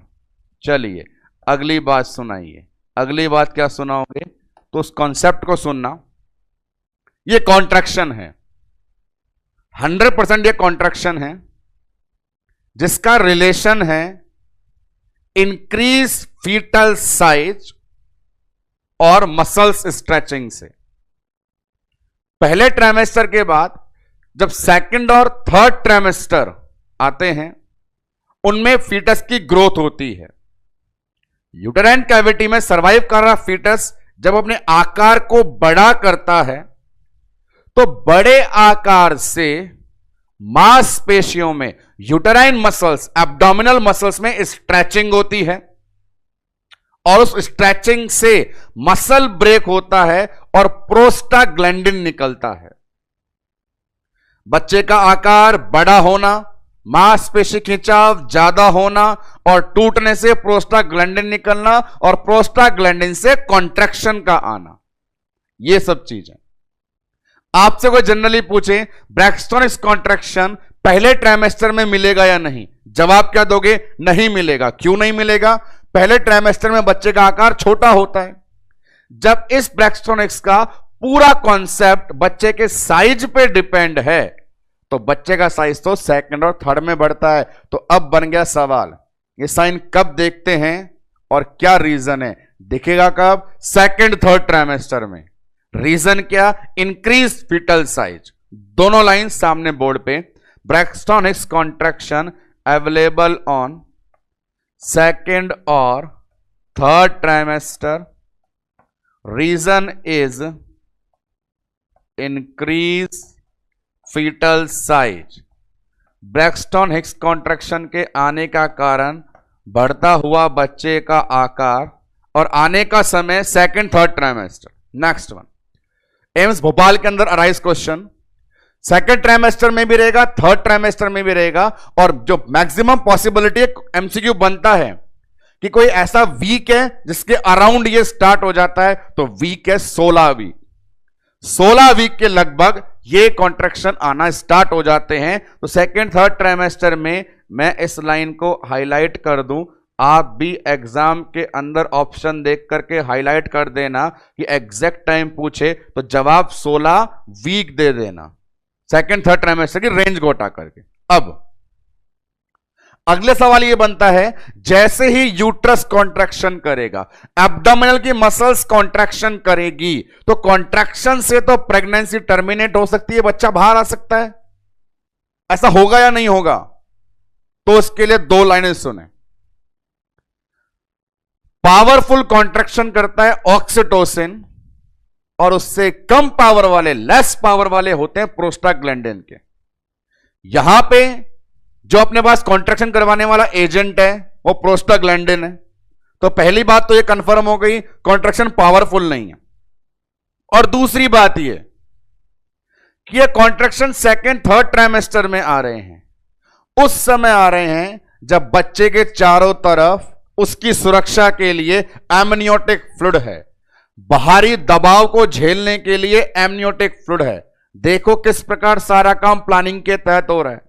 चलिए अगली बात सुनाइए। अगली बात क्या सुनाओगे? तो उस कॉन्सेप्ट को सुनना। ये कॉन्ट्रैक्शन है, 100% ये कॉन्ट्रैक्शन है जिसका रिलेशन है इंक्रीज फीटल साइज और मसल्स स्ट्रेचिंग से। पहले ट्राइमेस्टर के बाद जब सेकंड और थर्ड ट्राइमेस्टर आते हैं उनमें फीटस की ग्रोथ होती है। यूटेराइन कैविटी में सरवाइव कर रहा फीटस जब अपने आकार को बड़ा करता है तो बड़े आकार से मांसपेशियों में, यूटेराइन मसल्स, एब्डोमिनल मसल्स में स्ट्रेचिंग होती है और उस स्ट्रेचिंग से मसल ब्रेक होता है और प्रोस्टाग्लैंडिन निकलता है। बच्चे का आकार बड़ा होना, मांसपेशी खिंचाव ज्यादा होना और टूटने से प्रोस्टाग्लैंडिन निकलना और प्रोस्टाग्लैंडिन से कॉन्ट्रैक्शन का आना, यह सब चीजें। आपसे कोई जनरली पूछे ब्रैक्सटन कॉन्ट्रैक्शन पहले ट्राइमेस्टर में मिलेगा या नहीं, जवाब क्या दोगे? नहीं मिलेगा। क्यों नहीं मिलेगा? पहले ट्राइमेस्टर में बच्चे का आकार छोटा होता है। जब इस ब्रैक्सटन का पूरा कॉन्सेप्ट बच्चे के साइज पे डिपेंड है तो बच्चे का साइज तो सेकंड और थर्ड में बढ़ता है। तो अब बन गया सवाल, ये साइन कब देखते हैं और क्या रीजन है? दिखेगा कब? सेकंड थर्ड ट्राइमेस्टर में। रीजन क्या? Increase fetal size. दोनों लाइन सामने बोर्ड पे। Braxton contraction available on second और third trimester, reason is increase fetal size. Braxton Hicks contraction के आने का कारण बढ़ता हुआ बच्चे का आकार और आने का समय second third trimester. Next one, AIIMS Bhopal के अंदर अराइज क्वेश्चन सेकंड ट्राइमेस्टर में भी रहेगा, थर्ड ट्राइमेस्टर में भी रहेगा, और जो मैक्सिमम पॉसिबिलिटी एमसीक्यू बनता है कि कोई ऐसा वीक है जिसके अराउंड ये स्टार्ट हो जाता है, तो वीक है 16 वीक। 16 वीक के लगभग ये कॉन्ट्रैक्शन आना स्टार्ट हो जाते हैं। तो सेकंड थर्ड ट्राइमेस्टर में मैं इस लाइन को हाईलाइट कर दूं, आप भी एग्जाम के अंदर ऑप्शन देख करके हाईलाइट कर देना कि एग्जैक्ट टाइम पूछे तो जवाब 16 वीक दे देना, सेकंड थर्ड ट्राइमेस्टर की रेंज को हटा करके। अब अगले सवाल ये बनता है, जैसे ही यूट्रस कॉन्ट्रैक्शन करेगा, एब्डोमिनल की मसल्स कॉन्ट्रैक्शन करेगी, तो कॉन्ट्रैक्शन से तो प्रेगनेंसी टर्मिनेट हो सकती है, बच्चा बाहर आ सकता है। ऐसा होगा या नहीं होगा? तो इसके लिए दो लाइनें सुने। पावरफुल कॉन्ट्रैक्शन करता है ऑक्सीटोसिन और उससे कम पावर वाले, लेस पावर वाले होते हैं प्रोस्टाग्लैंडिन के। यहां पे जो अपने पास कॉन्ट्रैक्शन करवाने वाला एजेंट है वो प्रोस्टाग्लैंडिन है। तो पहली बात तो ये कंफर्म हो गई, कॉन्ट्रैक्शन पावरफुल नहीं है। और दूसरी बात ये कि ये कॉन्ट्रैक्शन सेकंड थर्ड ट्राइमेस्टर में आ रहे हैं, उस समय आ रहे हैं जब बच्चे के चारों तरफ उसकी सुरक्षा के लिए एमनियोटिक फ्लूइड है, बाहरी दबाव को झेलने के लिए एमनियोटिक फ्लूइड है। देखो किस प्रकार सारा काम प्लानिंग के तहत हो रहा है।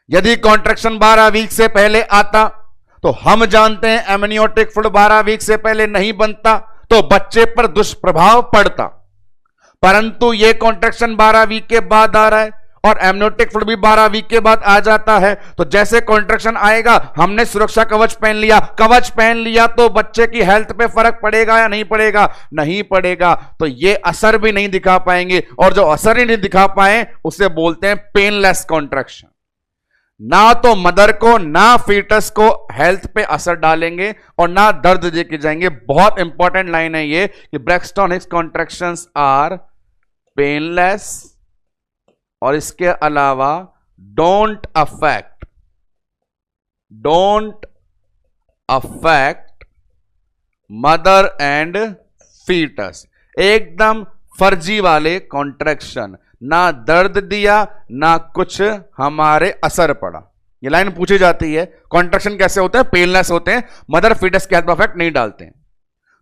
यदि कॉन्ट्रैक्शन 12 वीक से पहले आता तो हम जानते हैं एमनियोटिक फ्लूइड 12 वीक से पहले नहीं बनता तो बच्चे पर दुष्प्रभाव पड़ता, परंतु यह कॉन्ट्रैक्शन 12 वीक के बाद आ रहा है और एमनियोटिक फ्लूइड भी 12 वीक के बाद आ जाता है। तो जैसे कॉन्ट्रैक्शन आएगा, हमने सुरक्षा कवच पहन लिया, कवच पहन लिया तो बच्चे की हेल्थ पे फर्क पड़ेगा या नहीं पड़ेगा? नहीं पड़ेगा। तो ये असर भी नहीं दिखा पाएंगे, और जो असर ही नहीं दिखा पाए उसे बोलते हैं पेनलेस कॉन्ट्रैक्शन। ना तो मदर को ना फीटस को हेल्थ पे असर डालेंगे और ना दर्द देके जाएंगे। बहुत इंपॉर्टेंट लाइन है ये कि Braxton Hicks contractions are painless, और इसके अलावा don't affect mother and foetus. एकदम फर्जी वाले कॉन्ट्रैक्शन, ना दर्द दिया ना कुछ हमारे असर पड़ा। ये लाइन पूछी जाती है, कॉन्ट्रैक्शन कैसे होते हैं? पेनलेस होते हैं, मदर फीटस के हेल्थ पर इफेक्ट नहीं डालते हैं।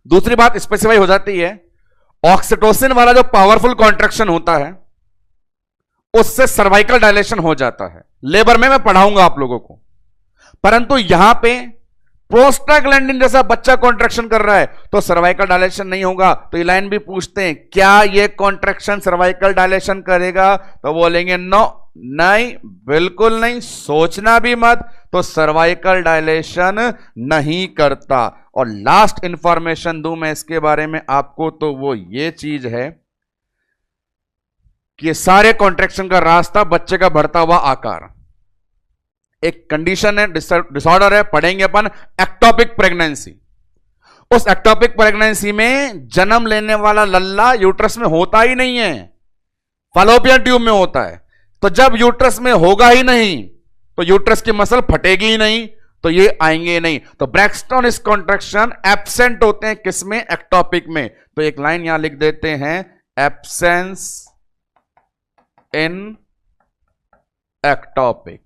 दूसरी बात स्पेसिफाई हो जाती है, ऑक्सीटोसिन वाला जो पावरफुल कॉन्ट्रैक्शन होता है उससे सर्वाइकल डायलेशन हो जाता है। लेबर में मैं पढ़ाऊंगा आप लोगों को, परंतु यहां पे प्रोस्टाग्लैंडिन जैसा बच्चा कॉन्ट्रैक्शन कर रहा है तो सर्वाइकल डायलेशन नहीं होगा। तो ये लाइन भी पूछते हैं, क्या ये कॉन्ट्रैक्शन सर्वाइकल डायलेशन करेगा? तो बोलेंगे नो, नहीं, बिल्कुल नहीं, सोचना भी मत। तो सर्वाइकल डायलेशन नहीं करता। और लास्ट इंफॉर्मेशन दूं मैं इसके बारे में आपको, तो वो ये चीज है, कि ये सारे कॉन्ट्रैक्शन का रास्ता बच्चे का बढ़ता हुआ आकार। एक कंडीशन है, डिसऑर्डर है, पढ़ेंगे अपन एक्टोपिक प्रेगनेंसी। उस एक्टोपिक प्रेगनेंसी में जन्म लेने वाला लल्ला यूट्रस में होता ही नहीं है, फैलोपियन ट्यूब में होता है। तो जब यूट्रस में होगा ही नहीं तो यूट्रस की मसल फटेगी ही नहीं, तो ये आएंगे नहीं। तो ब्रैक्सटन इस कॉन्ट्रैक्शन एब्सेंट होते हैं किसमें? एक्टोपिक में। तो एक लाइन यहां लिख देते हैं, absence in ectopic.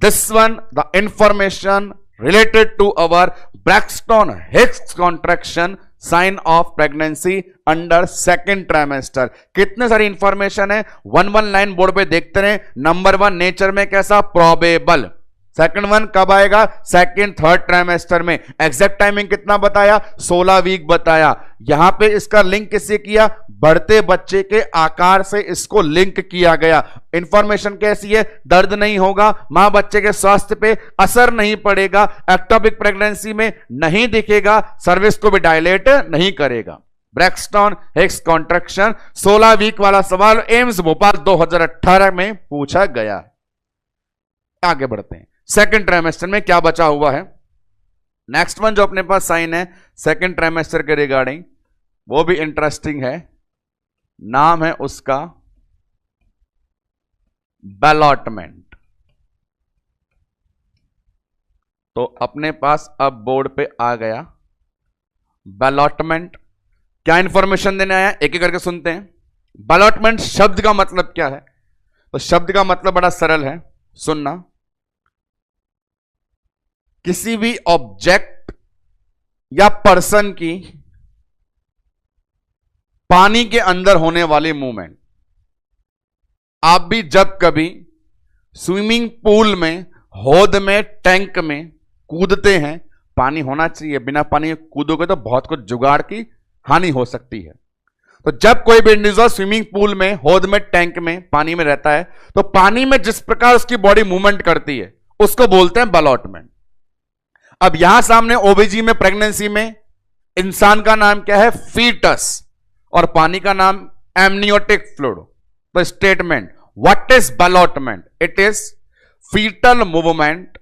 This one the information related to our Braxton Hicks contraction sign of pregnancy under second trimester। कितने सारी इंफॉर्मेशन है, वन लाइन बोर्ड पे देखते रहे। नंबर 1 नेचर में कैसा? प्रोबेबल। सेकंड वन कब आएगा? सेकंड थर्ड ट्राइमेस्टर में। एग्जैक्ट टाइमिंग कितना बताया? 16 वीक बताया। यहां पे इसका लिंक किससे किया? बढ़ते बच्चे के आकार से इसको लिंक किया गया। इंफॉर्मेशन कैसी है? दर्द नहीं होगा, मां बच्चे के स्वास्थ्य पे असर नहीं पड़ेगा, एक्टोपिक प्रेगनेंसी में नहीं दिखेगा, सर्विस को भी डायलेट नहीं करेगा। ब्रैक्सटन हिक्स कॉन्ट्रैक्शन 16 वीक वाला सवाल एम्स भोपाल 2018 में पूछा गया। आगे बढ़ते हैं, सेकंड ट्राइमेस्टर में क्या बचा हुआ है। नेक्स्ट वन जो अपने पास साइन है सेकंड ट्राइमेस्टर के रिगार्डिंग, वो भी इंटरेस्टिंग है। नाम है उसका बैलॉटमेंट। तो अपने पास अब बोर्ड पे आ गया बैलॉटमेंट। क्या इंफॉर्मेशन देने आया, एक एक करके सुनते हैं। बैलॉटमेंट शब्द का मतलब क्या है? तो शब्द का मतलब बड़ा सरल है, सुनना। किसी भी ऑब्जेक्ट या पर्सन की पानी के अंदर होने वाली मूवमेंट। आप भी जब कभी स्विमिंग पूल में, हौद में, टैंक में कूदते हैं, पानी होना चाहिए, बिना पानी के कूदोगे तो बहुत कुछ जुगाड़ की हानि हो सकती है। तो जब कोई भी इंडिविजुअल स्विमिंग पूल में, हौद में, टैंक में, पानी में रहता है, तो पानी में जिस प्रकार उसकी बॉडी मूवमेंट करती है उसको बोलते हैं बैलॉटमेंट। अब यहां सामने ओबीजी में, प्रेगनेंसी में इंसान का नाम क्या है? फीटस, और पानी का नाम एमनियोटिक फ्लूइड। तो statement, what is ballottement? It is fetal movement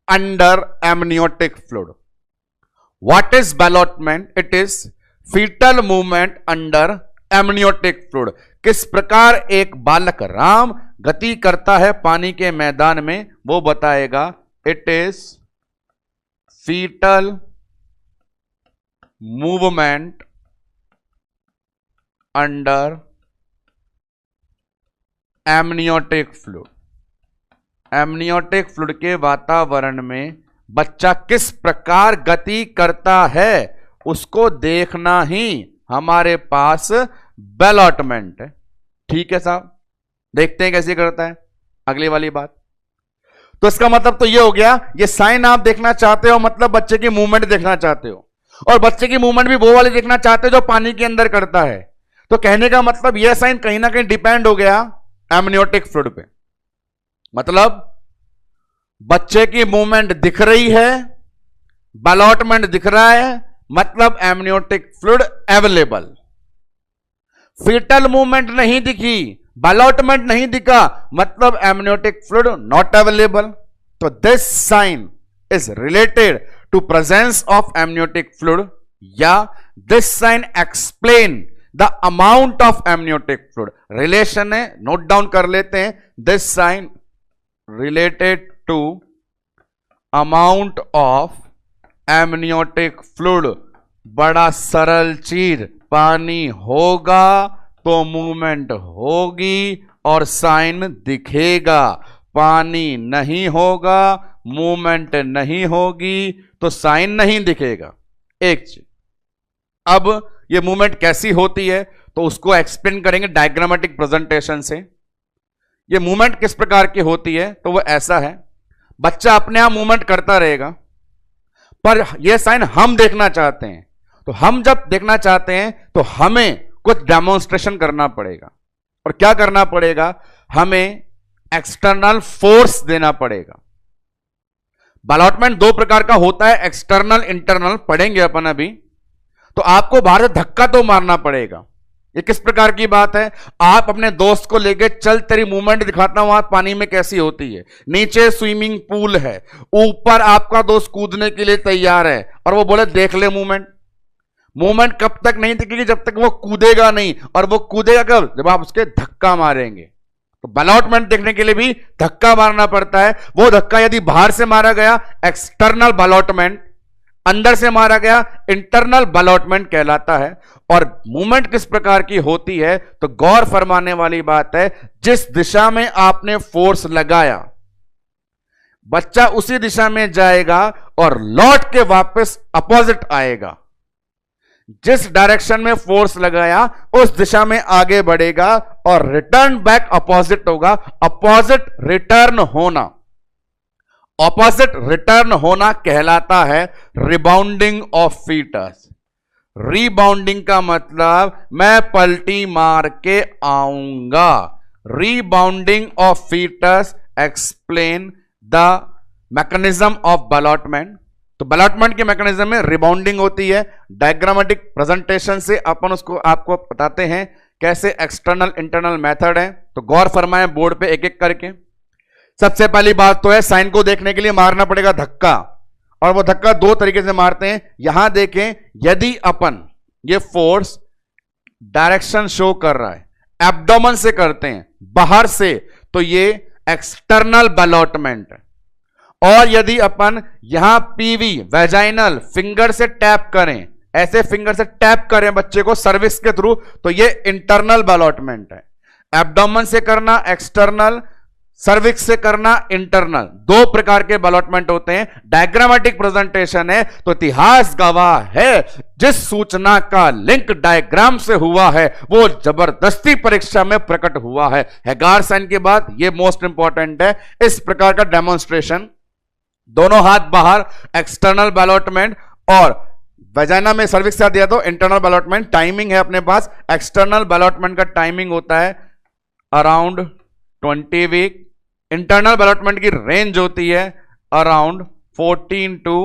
under amniotic fluid. What is ballottement? It is fetal movement under amniotic fluid. किस प्रकार एक बालक राम गति करता है पानी के मैदान में, वो बताएगा। It is fetal movement under amniotic fluid. Amniotic fluid के वातावरण में बच्चा किस प्रकार गति करता है उसको देखना ही हमारे पास बैलॉटमेंट है। ठीक है साहब, देखते हैं कैसे करता है। अगली वाली बात, तो इसका मतलब तो ये हो गया, ये साइन आप देखना चाहते हो मतलब बच्चे की मूवमेंट देखना चाहते हो, और बच्चे की मूवमेंट भी वो वाली देखना चाहते हो जो पानी के अंदर करता है। तो कहने का मतलब यह साइन कहीं ना कहीं डिपेंड हो गया एमनियोटिक फ्लूइड पे। मतलब बच्चे की मूवमेंट दिख रही है, बैलॉटमेंट दिख रहा है, मतलब amniotic fluid available. Fetal movement नहीं दिखी, बैलॉटमेंट नहीं दिखा, मतलब एमनियोटिक फ्लूइड नॉट अवेलेबल। तो this sign is related to presence of amniotic fluid, या this sign explain the amount of amniotic fluid. Relation है, नोट डाउन कर लेते हैं। This sign related to amount of amniotic fluid. बड़ा सरल चीज, पानी होगा तो मूवमेंट होगी और साइन दिखेगा, पानी नहीं होगा, मूवमेंट नहीं होगी तो साइन नहीं दिखेगा। एक चीज, अब ये मूवमेंट कैसी होती है तो उसको एक्सप्लेन करेंगे डायग्रामेटिक प्रेजेंटेशन से। ये मूवमेंट किस प्रकार की होती है तो वो ऐसा है, बच्चा अपने आप मूवमेंट करता रहेगा, पर यह साइन हम देखना चाहते हैं। तो हम जब देखना चाहते हैं तो हमें कुछ डेमोन्स्ट्रेशन करना पड़ेगा। और क्या करना पड़ेगा? हमें एक्सटर्नल फोर्स देना पड़ेगा। बैलॉटमेंट दो प्रकार का होता है, एक्सटर्नल, इंटरनल, पढ़ेंगे अपन अभी। तो आपको बाहर से धक्का तो मारना पड़ेगा, ये किस प्रकार की बात है? आप अपने दोस्त को लेके चल तेरी मूवमेंट दिखाता हूं आज पानी में कैसी होती है। नीचे स्विमिंग पूल है, ऊपर आपका दोस्त कूदने के लिए तैयार है और वो बोले देख ले मूवमेंट। मूवमेंट कब तक नहीं दिखेगी? जब तक वो कूदेगा नहीं। और वो कूदेगा कब? जब आप उसके धक्का मारेंगे। तो बलॉटमेंट देखने के लिए भी धक्का मारना पड़ता है। वो धक्का यदि बाहर से मारा गया एक्सटर्नल बलॉटमेंट, अंदर से मारा गया इंटरनल बलॉटमेंट कहलाता है। और मूवमेंट किस प्रकार की होती है? तो गौर फरमाने वाली बात है, जिस दिशा में आपने फोर्स लगाया बच्चा उसी दिशा में जाएगा और लौट के वापस अपोजिट आएगा। जिस डायरेक्शन में फोर्स लगाया उस दिशा में आगे बढ़ेगा और रिटर्न बैक अपोजिट होगा। अपोजिट रिटर्न होना, ऑपोजिट रिटर्न होना कहलाता है रिबाउंडिंग ऑफ फीटस। रीबाउंडिंग का मतलब मैं पलटी मार के आऊंगा। Rebounding of fetus explain the mechanism of ballottement. तो बलॉटमेंट के मैकेनिज्म में रिबाउंडिंग होती है। डायग्रामेटिक प्रेजेंटेशन से अपन उसको आपको बताते हैं कैसे एक्सटर्नल इंटरनल मेथड है। तो गौर फरमाएं बोर्ड पे एक एक करके। सबसे पहली बात तो है साइन को देखने के लिए मारना पड़ेगा धक्का, और वो धक्का दो तरीके से मारते हैं। यहां देखें, यदि अपन ये फोर्स डायरेक्शन शो कर रहा है एब्डोमेन से करते हैं बाहर से, तो ये एक्सटर्नल बलॉटमेंट है। और यदि अपन यहां पीवी वेजाइनल फिंगर से टैप करें, ऐसे फिंगर से टैप करें बच्चे को सर्विक्स के थ्रू, तो ये इंटरनल बलॉटमेंट है। एब्डोमेन से करना एक्सटर्नल, सर्विक्स से करना इंटरनल, दो प्रकार के बलॉटमेंट होते हैं। डायग्रामेटिक प्रेजेंटेशन है तो इतिहास गवाह है, जिस सूचना का लिंक डायग्राम से हुआ है वो जबरदस्ती परीक्षा में प्रकट हुआ है। हैगार साइन के बाद ये मोस्ट इंपॉर्टेंट है। इस प्रकार का डेमोन्स्ट्रेशन, दोनों हाथ बाहर एक्सटर्नल बलॉटमेंट, और वजाइना में सर्विक्स दिया तो इंटरनल बलॉटमेंट। टाइमिंग है अपने पास, एक्सटर्नल बलॉटमेंट का टाइमिंग होता है अराउंड 20 वीक। इंटरनल बलॉटमेंट की रेंज होती है अराउंड 14 to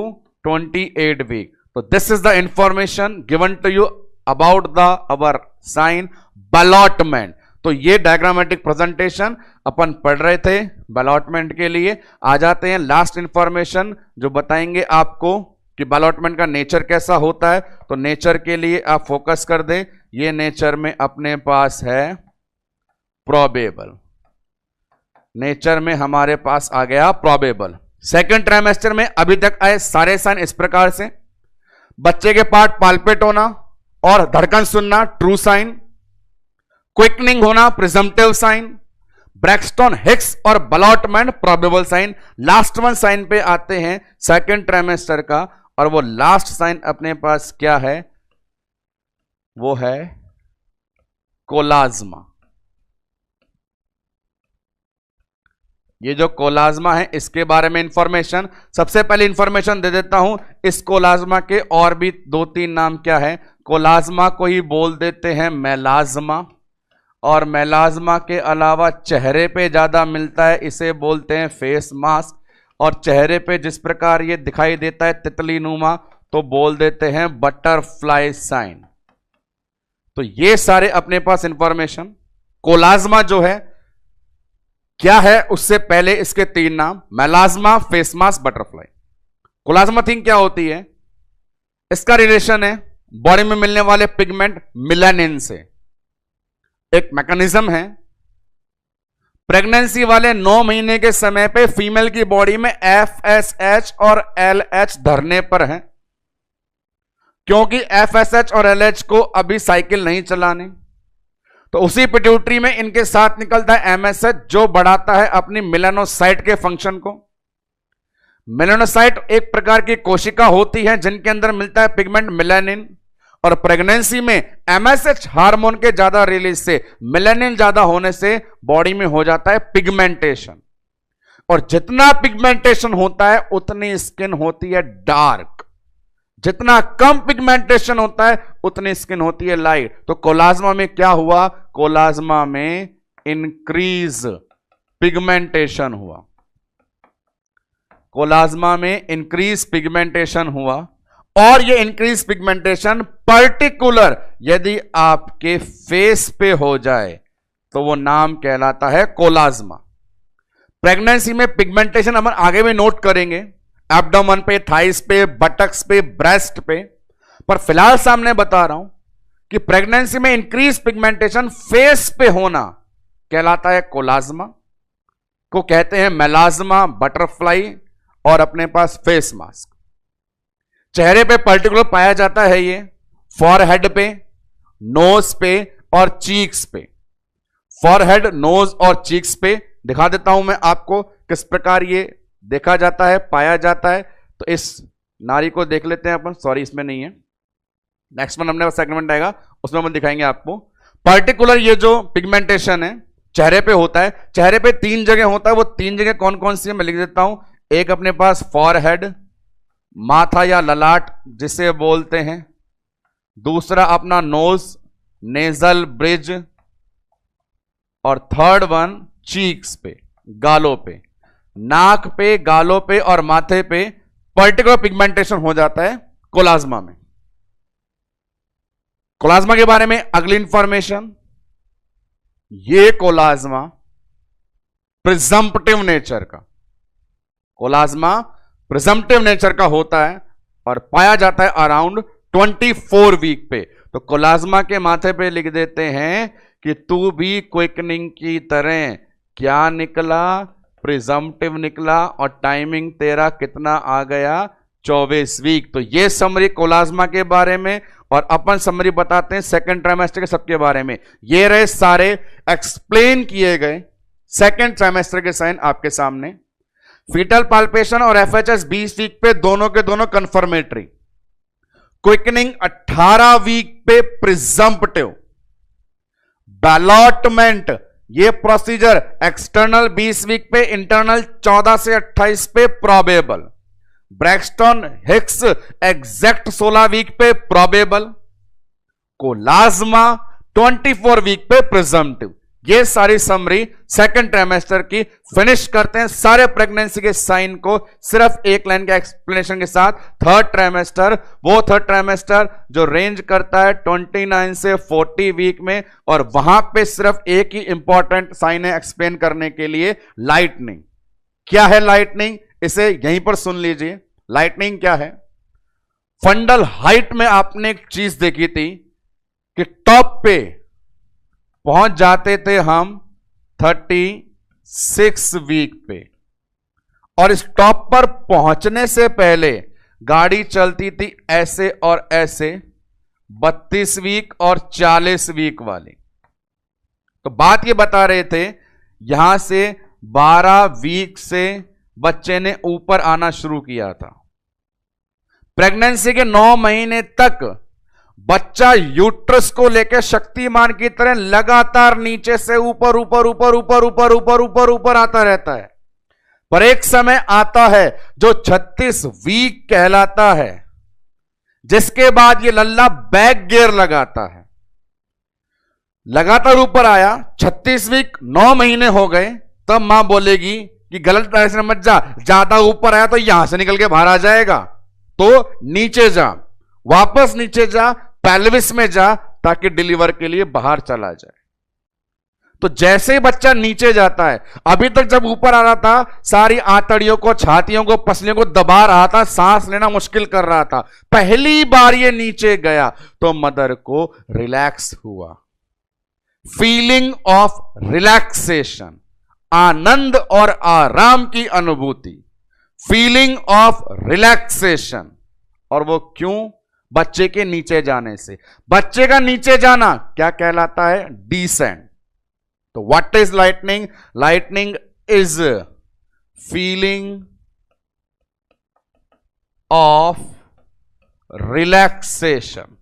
28 वीक। तो this is the information given to you about the our sign ballottement. तो ये डायग्रामेटिक प्रेजेंटेशन अपन पढ़ रहे थे बलॉटमेंट के लिए। आ जाते हैं लास्ट इंफॉर्मेशन जो बताएंगे आपको कि बलॉटमेंट का नेचर कैसा होता है। तो नेचर के लिए आप फोकस कर दें। ये नेचर में अपने पास है प्रोबेबल। नेचर में हमारे पास आ गया प्रोबेबल। सेकंड ट्राइमेस्टर में अभी तक आए सारे साइन इस प्रकार से: बच्चे के पार्ट पाल्पेट होना और धड़कन सुनना ट्रू साइन, क्विकनिंग होना प्रिजम्पटिव साइन, ब्रैक्सटन हिक्स और ballottement probable sign. Last one sign पे आते हैं सेकंड ट्राइमेस्टर का, और वो लास्ट साइन अपने पास क्या है? वो है कोलाज्मा। ये जो कोलाज्मा है इसके बारे में इंफॉर्मेशन सबसे पहले इंफॉर्मेशन दे देता हूं। इस कोलाज्मा के और भी दो तीन नाम क्या है? कोलाज्मा को ही बोल देते हैं मेलाज्मा, और मेलाज्मा के अलावा चेहरे पे ज्यादा मिलता है, इसे बोलते हैं फेस मास्क। और चेहरे पे जिस प्रकार ये दिखाई देता है तितली नुमा, तो बोल देते हैं बटरफ्लाई साइन। तो ये सारे अपने पास इंफॉर्मेशन। कोलाज्मा जो है क्या है, उससे पहले इसके तीन नाम: melasma, face mask, butterfly. Chloasma thing क्या होती है? इसका रिलेशन है बॉडी में मिलने वाले पिगमेंट मिलानिन से। एक मैकेनिज्म है, प्रेगनेंसी वाले 9 महीने के समय पे फीमेल की बॉडी में FSH और LH धरने पर है, क्योंकि FSH और LH को अभी साइकिल नहीं चलाने। तो उसी पिट्यूटरी में इनके साथ निकलता है MSH, जो बढ़ाता है अपनी मेलानोसाइट के फंक्शन को। मेलानोसाइट एक प्रकार की कोशिका होती है जिनके अंदर मिलता है पिगमेंट मेलानिन, और प्रेगनेंसी में MSH हार्मोन के ज्यादा रिलीज से, मेलानिन ज्यादा होने से बॉडी में हो जाता है पिगमेंटेशन। और जितना पिगमेंटेशन होता है उतनी स्किन होती है डार्क, जितना कम पिगमेंटेशन होता है उतनी स्किन होती है लाइट। तो कोलाज्मा में क्या हुआ? कोलाज्मा में इंक्रीज पिगमेंटेशन हुआ। कोलाज्मा में इंक्रीज पिगमेंटेशन हुआ, और ये इंक्रीज पिगमेंटेशन पर्टिकुलर यदि आपके फेस पे हो जाए तो वो नाम कहलाता है कोलाज्मा। प्रेगनेंसी में पिगमेंटेशन हम आगे भी नोट करेंगे, एब्डोमेन पे, थाइस पे, बटक्स पे, ब्रेस्ट पे, पर फिलहाल सामने बता रहा हूं कि प्रेगनेंसी में इंक्रीज पिगमेंटेशन फेस पे होना कहलाता है कोलाज्मा, को कहते हैं मेलाज्मा, बटरफ्लाई और अपने पास फेस मास्क। चेहरे पे पर्टिकुलर पाया जाता है ये फॉरहेड पे, नोज पे और चीक्स पे। फॉरहेड, नोज और चीक्स पे दिखा देता हूं मैं आपको किस प्रकार ये देखा जाता है, पाया जाता है। तो इस नारी को देख लेते हैं अपन, सॉरी इसमें नहीं है, नेक्स्ट वन अपने पास सेगमेंट आएगा उसमें हम दिखाएंगे आपको। पर्टिकुलर ये जो पिगमेंटेशन है चेहरे पे होता है, चेहरे पे 3 जगह होता है, वो 3 जगह कौन कौन सी है मैं लिख देता हूं। एक अपने पास फॉरहेड, माथा या ललाट जिसे बोलते हैं, दूसरा अपना नोज, नेजल ब्रिज, और थर्ड वन चीक्स पे, गालों पे, नाक पे, गालों पे और माथे पे पर्टिकुलर पिगमेंटेशन हो जाता है कोलाज्मा में। कोलाज्मा के बारे में अगली इंफॉर्मेशन, ये कोलाज्मा प्रिजम्पटिव नेचर का, कोलाज्मा प्रिजम्पटिव नेचर का होता है और पाया जाता है अराउंड 24 वीक पे। तो कोलाज्मा के माथे पे लिख देते हैं कि तू भी क्विकनिंग की तरह क्या निकला, प्रिजम्पटिव निकला, और टाइमिंग तेरा कितना आ गया, 24 वीक। तो ये समरी कोलाज्मा के बारे में, और अपन समरी बताते हैं सेकेंड ट्राइमेस्टर के सबके बारे में। ये रहे सारे एक्सप्लेन किए गए सेकेंड ट्राइमेस्टर के साइन आपके सामने। फीटल पाल्पेशन और एफएचएस 20 वीक पे दोनों के दोनों कंफर्मेटरी, क्विकनिंग 18 वीक पे प्रिजम्पटिव, बैलॉटमेंट ये प्रोसीजर एक्सटर्नल 20 वीक पे, इंटरनल 14 से 28 पे probable, Braxton Hicks exact 16 week पे प्रोबेबल, कोलाज्मा 24 वीक पे प्रिजम्पटिव। ये सारी समरी सेकंड ट्राइमेस्टर की फिनिश करते हैं सारे प्रेगनेंसी के साइन को सिर्फ एक लाइन के एक्सप्लेनेशन के साथ। थर्ड ट्राइमेस्टर, वो थर्ड ट्राइमेस्टर जो रेंज करता है 29 से 40 वीक में, और वहां पे सिर्फ एक ही इंपॉर्टेंट साइन है एक्सप्लेन करने के लिए, लाइटनिंग। क्या है लाइटनिंग, इसे यहीं पर सुन लीजिए। लाइटनिंग क्या है, फंडल हाइट में आपने एक चीज देखी थी कि टॉप पे पहुंच जाते थे हम 36 वीक पे, और इस टॉप पर पहुंचने से पहले गाड़ी चलती थी ऐसे और ऐसे 32 वीक और 40 वीक वाली। तो बात ये बता रहे थे यहां से 12 वीक से बच्चे ने ऊपर आना शुरू किया था। प्रेगनेंसी के 9 महीने तक बच्चा यूट्रस को लेकर शक्तिमान की तरह लगातार नीचे से ऊपर ऊपर ऊपर ऊपर ऊपर ऊपर ऊपर ऊपर आता रहता है, पर एक समय आता है जो 36 वीक कहलाता है, जिसके बाद ये लल्ला बैक गियर लगाता है। लगातार ऊपर आया, 36 वीक 9 महीने हो गए, तब मां बोलेगी कि गलत डायरेक्शन मत जा, ज्यादा ऊपर आया तो यहां से निकल के बाहर आ जाएगा, तो नीचे जा, वापस नीचे जा, पेल्विस में जा, ताकि डिलीवर के लिए बाहर चला जाए। तो जैसे ही बच्चा नीचे जाता है, अभी तक जब ऊपर आ रहा था सारी आंतड़ियों को, छातियों को, पसलियों को दबा रहा था, सांस लेना मुश्किल कर रहा था। पहली बार ये नीचे गया तो मदर को रिलैक्स हुआ, फीलिंग ऑफ रिलैक्सेशन, आनंद और आराम की अनुभूति, फीलिंग ऑफ रिलैक्सेशन। और वो क्यों, बच्चे के नीचे जाने से। बच्चे का नीचे जाना क्या कहलाता है, डिसेंट। तो what is lightening, lightening is feeling of relaxation,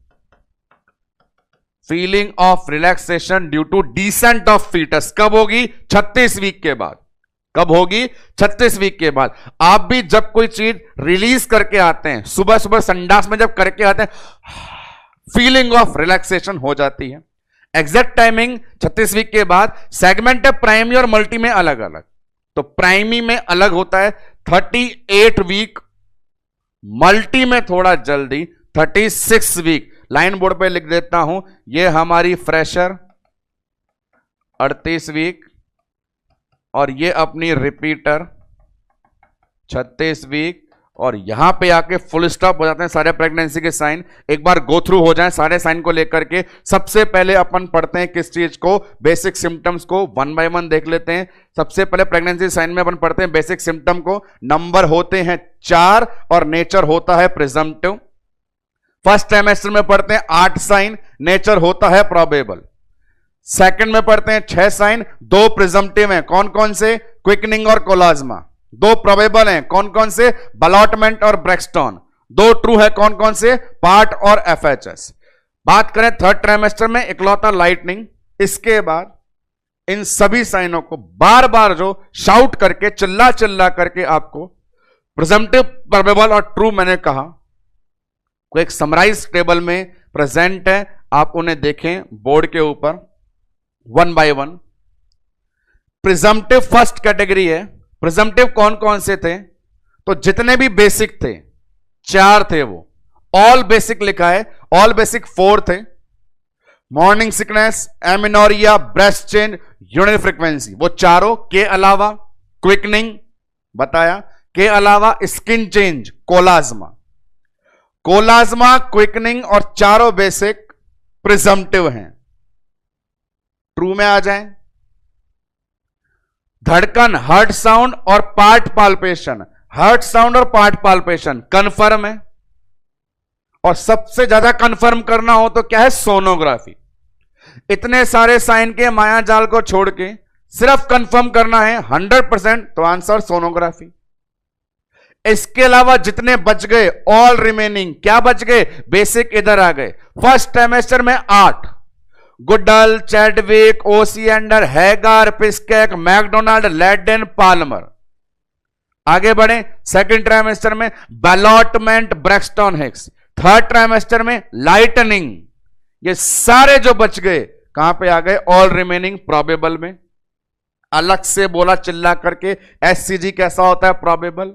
feeling of relaxation due to descent of foetus. कब होगी, 36 वीक के बाद। कब होगी, 36 वीक के बाद। आप भी जब कोई चीज रिलीज करके आते हैं, सुबह सुबह संडास में जब करके आते हैं, फीलिंग ऑफ रिलैक्सेशन हो जाती है। एग्जैक्ट टाइमिंग 36 वीक के बाद। सेगमेंट है प्राइमरी और मल्टी में अलग अलग। तो प्राइमरी में अलग होता है 38 वीक मल्टी में थोड़ा जल्दी 36 वीक, लाइन बोर्ड पे लिख देता हूं, ये हमारी फ्रेशर 38 वीक और ये अपनी रिपीटर 36 वीक, और यहां पे आके फुल स्टॉप हो जाते हैं सारे प्रेगनेंसी के साइन। एक बार गो थ्रू हो जाएं सारे साइन को लेकर के। सबसे पहले अपन पढ़ते हैं किस चीज को, बेसिक सिम्टम्स को, वन बाय वन देख लेते हैं। सबसे पहले प्रेगनेंसी साइन में अपन पढ़ते हैं बेसिक सिम्टम को। नंबर होते हैं 4 और नेचर होता है प्रिजम्पटिव। फर्स्ट ट्राइमेस्टर में पढ़ते हैं 8 साइन, नेचर होता है प्रोबेबल। सेकंड में पढ़ते हैं 6 साइन, 2 प्रिजम्पटिव हैं, कौन कौन से, क्विकनिंग और कोलाज्मा। 2 प्रोबेबल हैं, कौन कौन से, बलॉटमेंट और ब्रेक्सटॉन। 2 ट्रू है, कौन कौन से, पार्ट और एफएचएस। बात करें थर्ड ट्राइमेस्टर में इकलौता लाइटनिंग। इसके बाद इन सभी साइनों को बार बार जो शाउट करके चिल्ला चिल्ला करके आपको प्रिजम्पटिव, प्रोबेबल और ट्रू मैंने कहा को एक समराइज टेबल में प्रेजेंट है, आप उन्हें देखें बोर्ड के ऊपर one by one. Presumptive first category है। प्रिजम्पटिव कौन कौन से थे, तो जितने भी बेसिक थे 4 थे, वो ऑल बेसिक लिखा है, ऑल बेसिक 4 थे। Morning sickness, amenorrhoea, breast change, urinary frequency, वो चारों के अलावा क्विकनिंग बताया, के अलावा स्किन चेंज, कोलाज्मा। कोलाज्मा, क्विकनिंग और चारों बेसिक प्रिजम्पटिव हैं। ट्रू में आ जाएं, धड़कन, हार्ट साउंड और पार्ट पाल्पेशन, हार्ट साउंड और पार्ट पाल्पेशन कंफर्म है। और सबसे ज्यादा कंफर्म करना हो तो क्या है, सोनोग्राफी। इतने सारे साइन के माया जाल को छोड़ के सिर्फ कंफर्म करना है 100%, तो आंसर सोनोग्राफी। इसके अलावा जितने बच गए ऑल रिमेनिंग, क्या बच गए, बेसिक इधर आ गए। फर्स्ट ट्राइमेस्टर में 8, Goodell, Chadwick, Osiander, Hegar, Piskacek, McDonald, Ladin, Palmer. आगे बढ़े, सेकंड ट्राइमेस्टर में ballottement, Braxton, Hicks. Third trimester में लाइटनिंग। ये सारे जो बच गए कहां पे आ गए, ऑल रिमेनिंग प्रोबेबल में। अलग से बोला चिल्ला करके, एससीजी कैसा होता है, प्रोबेबल।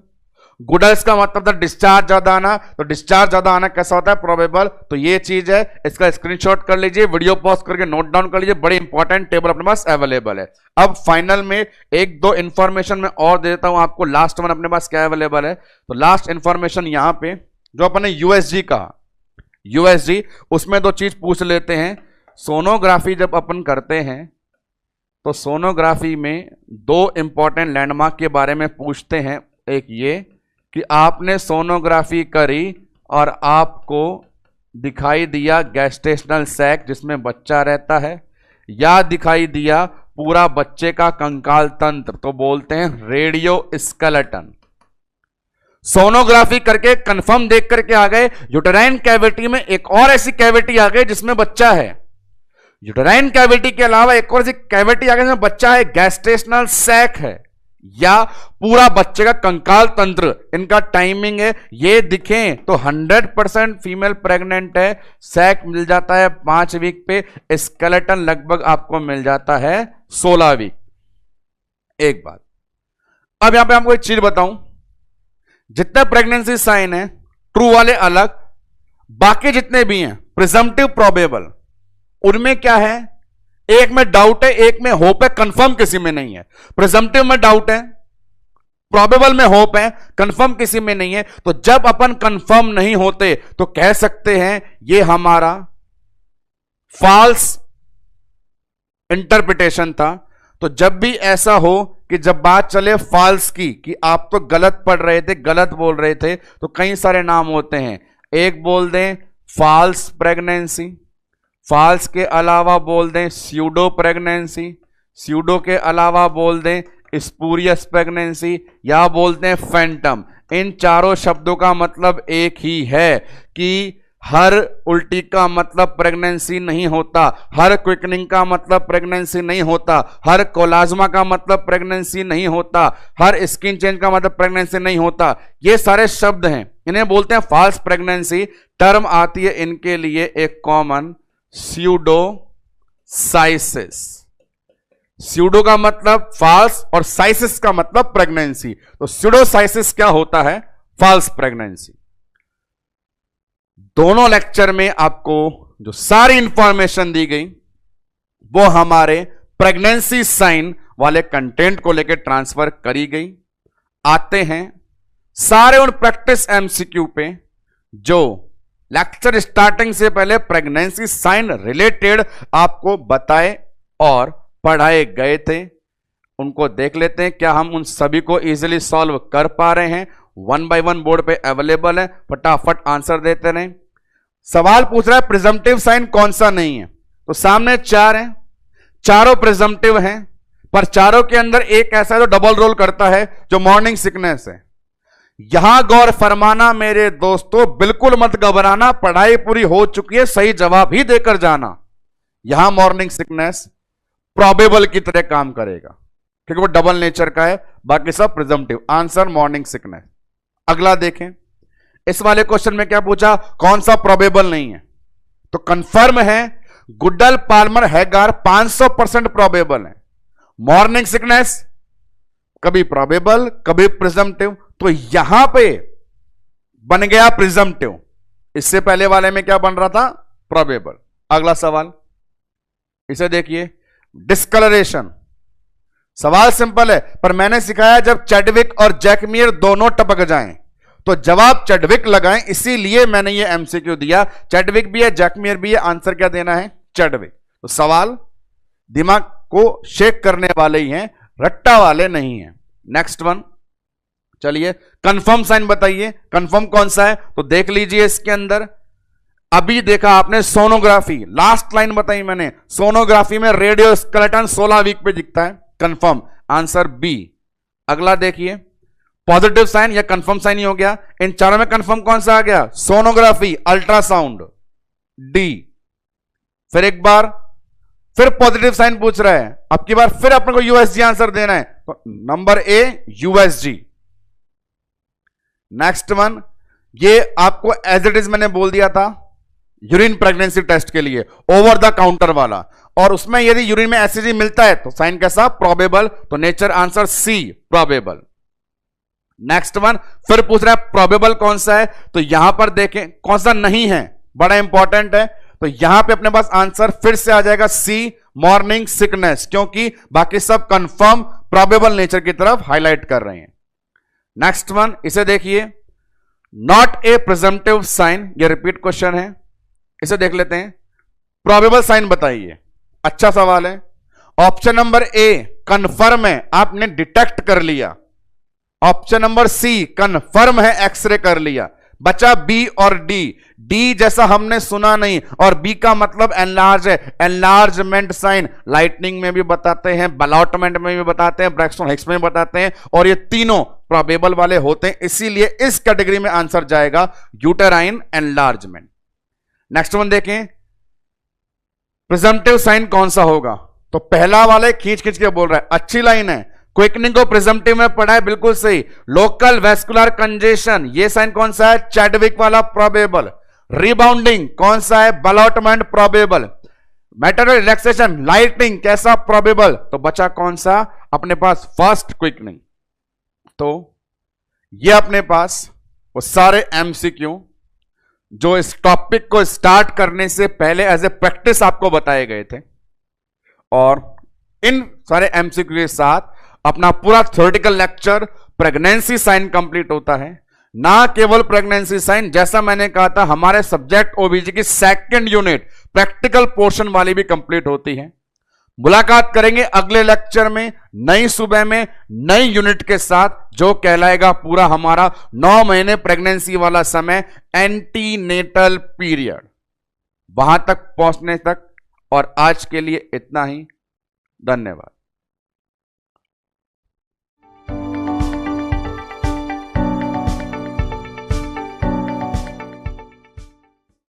गुडल्स का मतलब था डिस्चार्ज ज्यादा आना, तो डिस्चार्ज ज्यादा आना कैसा होता है, प्रोबेबल। तो ये चीज है, इसका स्क्रीनशॉट कर लीजिए, वीडियो पॉज करके नोट डाउन कर लीजिए, बड़ी इंपॉर्टेंट टेबल अपने पास अवेलेबल है। अब फाइनल में 1-2 इंफॉर्मेशन में और दे देता हूं आपको, लास्ट वन अपने पास क्या अवेलेबल है। तो लास्ट इंफॉर्मेशन यहां पे जो अपने यूएसजी कहा, यूएसजी, उसमें 2 चीज पूछ लेते हैं। सोनोग्राफी जब अपन करते हैं तो सोनोग्राफी में 2 इंपॉर्टेंट लैंडमार्क के बारे में पूछते हैं। एक ये कि आपने सोनोग्राफी करी और आपको दिखाई दिया गैस्ट्रेशनल सैक जिसमें बच्चा रहता है, या दिखाई दिया पूरा बच्चे का कंकाल तंत्र, तो बोलते हैं रेडियो स्केलेटन। सोनोग्राफी करके कंफर्म देख करके आ गए, यूटेराइन कैविटी में एक और ऐसी कैविटी आ गई जिसमें बच्चा है। यूटेराइन कैविटी के अलावा एक और ऐसी कैविटी आ गई जिसमें बच्चा है, गैस्ट्रेशनल सैक है, या पूरा बच्चे का कंकाल तंत्र। इनका टाइमिंग है, ये दिखें तो 100% फीमेल प्रेग्नेंट है, सैक मिल जाता है 5 वीक पे, स्केलेटन लगभग आपको मिल जाता है 16 वीक। एक बात, अब यहां पे आपको एक चीज बताऊं, जितने प्रेगनेंसी साइन है ट्रू वाले अलग, बाकी जितने भी हैं प्रिजम्पटिव, प्रोबेबल, उनमें क्या है, एक में डाउट है, एक में होप है, कंफर्म किसी में नहीं है। प्रिजम्पटिव में डाउट है, प्रोबेबल में होप है, कंफर्म किसी में नहीं है। तो जब अपन कंफर्म नहीं होते तो कह सकते हैं ये हमारा फॉल्स इंटरप्रिटेशन था। तो जब भी ऐसा हो कि जब बात चले फॉल्स की, कि आप तो गलत पढ़ रहे थे, गलत बोल रहे थे, तो कई सारे नाम होते हैं। एक बोल दें फॉल्स प्रेगनेंसी, फॉल्स के अलावा बोल दें स्यूडो प्रेगनेंसी, स्यूडो के अलावा बोल दें स्पूरियस प्रेगनेंसी, या बोलते हैं फैंटम। इन चारों शब्दों का मतलब एक ही है कि हर उल्टी का मतलब प्रेगनेंसी नहीं होता, हर क्विकनिंग का मतलब प्रेगनेंसी नहीं होता, हर कोलाज्मा का मतलब प्रेगनेंसी नहीं होता, हर स्किन चेंज का मतलब प्रेगनेंसी नहीं होता। ये सारे शब्द हैं, इन्हें बोलते हैं फॉल्स प्रेगनेंसी। टर्म आती है इनके लिए एक कॉमन, स्यूडोसाइसिस। स्यूडो का मतलब फॉल्स और साइसिस का मतलब प्रेगनेंसी। तो स्यूडोसाइसिस क्या होता है, फॉल्स प्रेगनेंसी। दोनों लेक्चर में आपको जो सारी इंफॉर्मेशन दी गई वो हमारे प्रेगनेंसी साइन वाले कंटेंट को लेकर ट्रांसफर करी गई। आते हैं सारे उन प्रैक्टिस एमसीक्यू पे जो लेक्चर स्टार्टिंग से पहले प्रेगनेंसी साइन रिलेटेड आपको बताए और पढ़ाए गए थे। उनको देख लेते हैं, क्या हम उन सभी को इजीली सॉल्व कर पा रहे हैं। 1 बाय 1 बोर्ड पे अवेलेबल है, फटाफट आंसर देते रहें। सवाल पूछ रहा है प्रिजम्पटिव साइन कौन सा नहीं है, तो सामने 4 हैं, चारों प्रिजम्पटिव हैं, पर चारों के अंदर एक ऐसा है जो डबल रोल करता है, जो मॉर्निंग सिकनेस है। यहां गौर फरमाना मेरे दोस्तों, बिल्कुल मत घबराना, पढ़ाई पूरी हो चुकी है, सही जवाब ही देकर जाना। यहां मॉर्निंग सिकनेस प्रोबेबल की तरह काम करेगा क्योंकि वो डबल नेचर का है, बाकी सब प्रिजम्पटिव। Answer morning sickness. अगला देखें, इस वाले क्वेश्चन में क्या पूछा, कौन सा प्रोबेबल नहीं है, तो कंफर्म है गुडल पाल्मर हैगार 500% प्रोबेबल है। मॉर्निंग सिकनेस कभी प्रोबेबल कभी प्रिजम्पटिव, तो यहां पे बन गया प्रिजम्पटिव। इससे पहले वाले में क्या बन रहा था, प्रोबेबल। अगला सवाल, इसे देखिए, डिस्कलरेशन। सवाल सिंपल है, पर मैंने सिखाया जब चैडविक और जैकमियर दोनों टपक जाएं तो जवाब चैडविक लगाएं, इसीलिए मैंने ये एमसीक्यू दिया। चैडविक भी है, जैकमियर भी है, आंसर क्या देना है, चैडविक। तो सवाल दिमाग को शेक करने वाले ही हैं, रट्टा वाले नहीं हैं। नेक्स्ट वन, चलिए कंफर्म साइन बताइए, कंफर्म कौन सा है, तो देख लीजिए इसके अंदर। अभी देखा आपने सोनोग्राफी, लास्ट लाइन बताई मैंने, सोनोग्राफी में रेडियो स्केलेटन 16 वीक पे दिखता है, कंफर्म, आंसर बी। अगला देखिए, पॉजिटिव साइन या कंफर्म साइन ही हो गया। इन चारों में कंफर्म कौन सा आ गया, सोनोग्राफी, अल्ट्रासाउंड, डी। फिर एक बार फिर पॉजिटिव साइन पूछ रहा है, अब की बार फिर अपने को यूएसजी आंसर देना है, तो number A USG. Next one, ये आपको एज इट इज मैंने बोल दिया था यूरिन प्रेगनेंसी टेस्ट के लिए, ओवर द काउंटर वाला, और उसमें यदि यूरिन में एसिडी मिलता है तो साइन कैसा, प्रोबेबल, तो nature answer C, probable. Next one, फिर पूछ रहा है प्रोबेबल कौन सा है, तो यहां पर देखें कौन सा नहीं है, बड़ा इंपॉर्टेंट है, तो यहां पे अपने पास आंसर फिर से आ जाएगा सी, मॉर्निंग सिकनेस, क्योंकि बाकी सब कंफर्म प्रोबेबल नेचर की तरफ हाईलाइट कर रहे हैं। नेक्स्ट वन, इसे देखिए, नॉट ए प्रिजम्पटिव साइन, ये रिपीट क्वेश्चन है, इसे देख लेते हैं। प्रोबेबल साइन बताइए, अच्छा सवाल है। ऑप्शन नंबर ए कंफर्म है, आपने डिटेक्ट कर लिया। ऑप्शन नंबर सी कंफर्म है, एक्सरे कर लिया। बचा बी और डी। डी जैसा हमने सुना नहीं, और बी का मतलब एनलार्ज है, एनलार्जमेंट साइन लाइटनिंग में भी बताते हैं, बलॉटमेंट में भी बताते हैं, ब्रैक्सटन हिक्स में भी बताते हैं, और ये तीनों प्रोबेबल वाले होते हैं, इसीलिए इस कैटेगरी में आंसर जाएगा यूटेराइन एनलार्जमेंट। नेक्स्ट वन देखें, प्रिजम्पटिव साइन कौन सा होगा, तो पहला वाले खींच खींच के बोल रहा है, अच्छी लाइन है। क्विकनिंग को प्रिजम्पटिव में पढ़ा है, बिल्कुल सही। लोकल वेस्कुलर कंजेशन, ये साइन कौन सा है, चैडविक वाला, प्रोबेबल। रिबाउंडिंग कौन सा है, ballottement, probable. Material relaxation, lightning, कैसा, प्रोबेबल। तो बचा कौन सा अपने पास, फर्स्ट क्विकनिंग। तो ये अपने पास वो सारे एमसीक्यू जो इस टॉपिक को स्टार्ट करने से पहले एज ए प्रैक्टिस आपको बताए गए थे, और इन सारे एमसीक्यू के साथ अपना पूरा theoretical lecture pregnancy sign complete होता है। ना केवल प्रेगनेंसी साइन, जैसा मैंने कहा था हमारे सब्जेक्ट ओबीजी की सेकंड यूनिट प्रैक्टिकल पोर्शन वाली भी कंप्लीट होती है। मुलाकात करेंगे अगले लेक्चर में नई सुबह में नई यूनिट के साथ, जो कहलाएगा पूरा हमारा 9 महीने प्रेगनेंसी वाला समय, एंटीनेटल पीरियड, वहां तक पहुंचने तक। और आज के लिए इतना ही, धन्यवाद।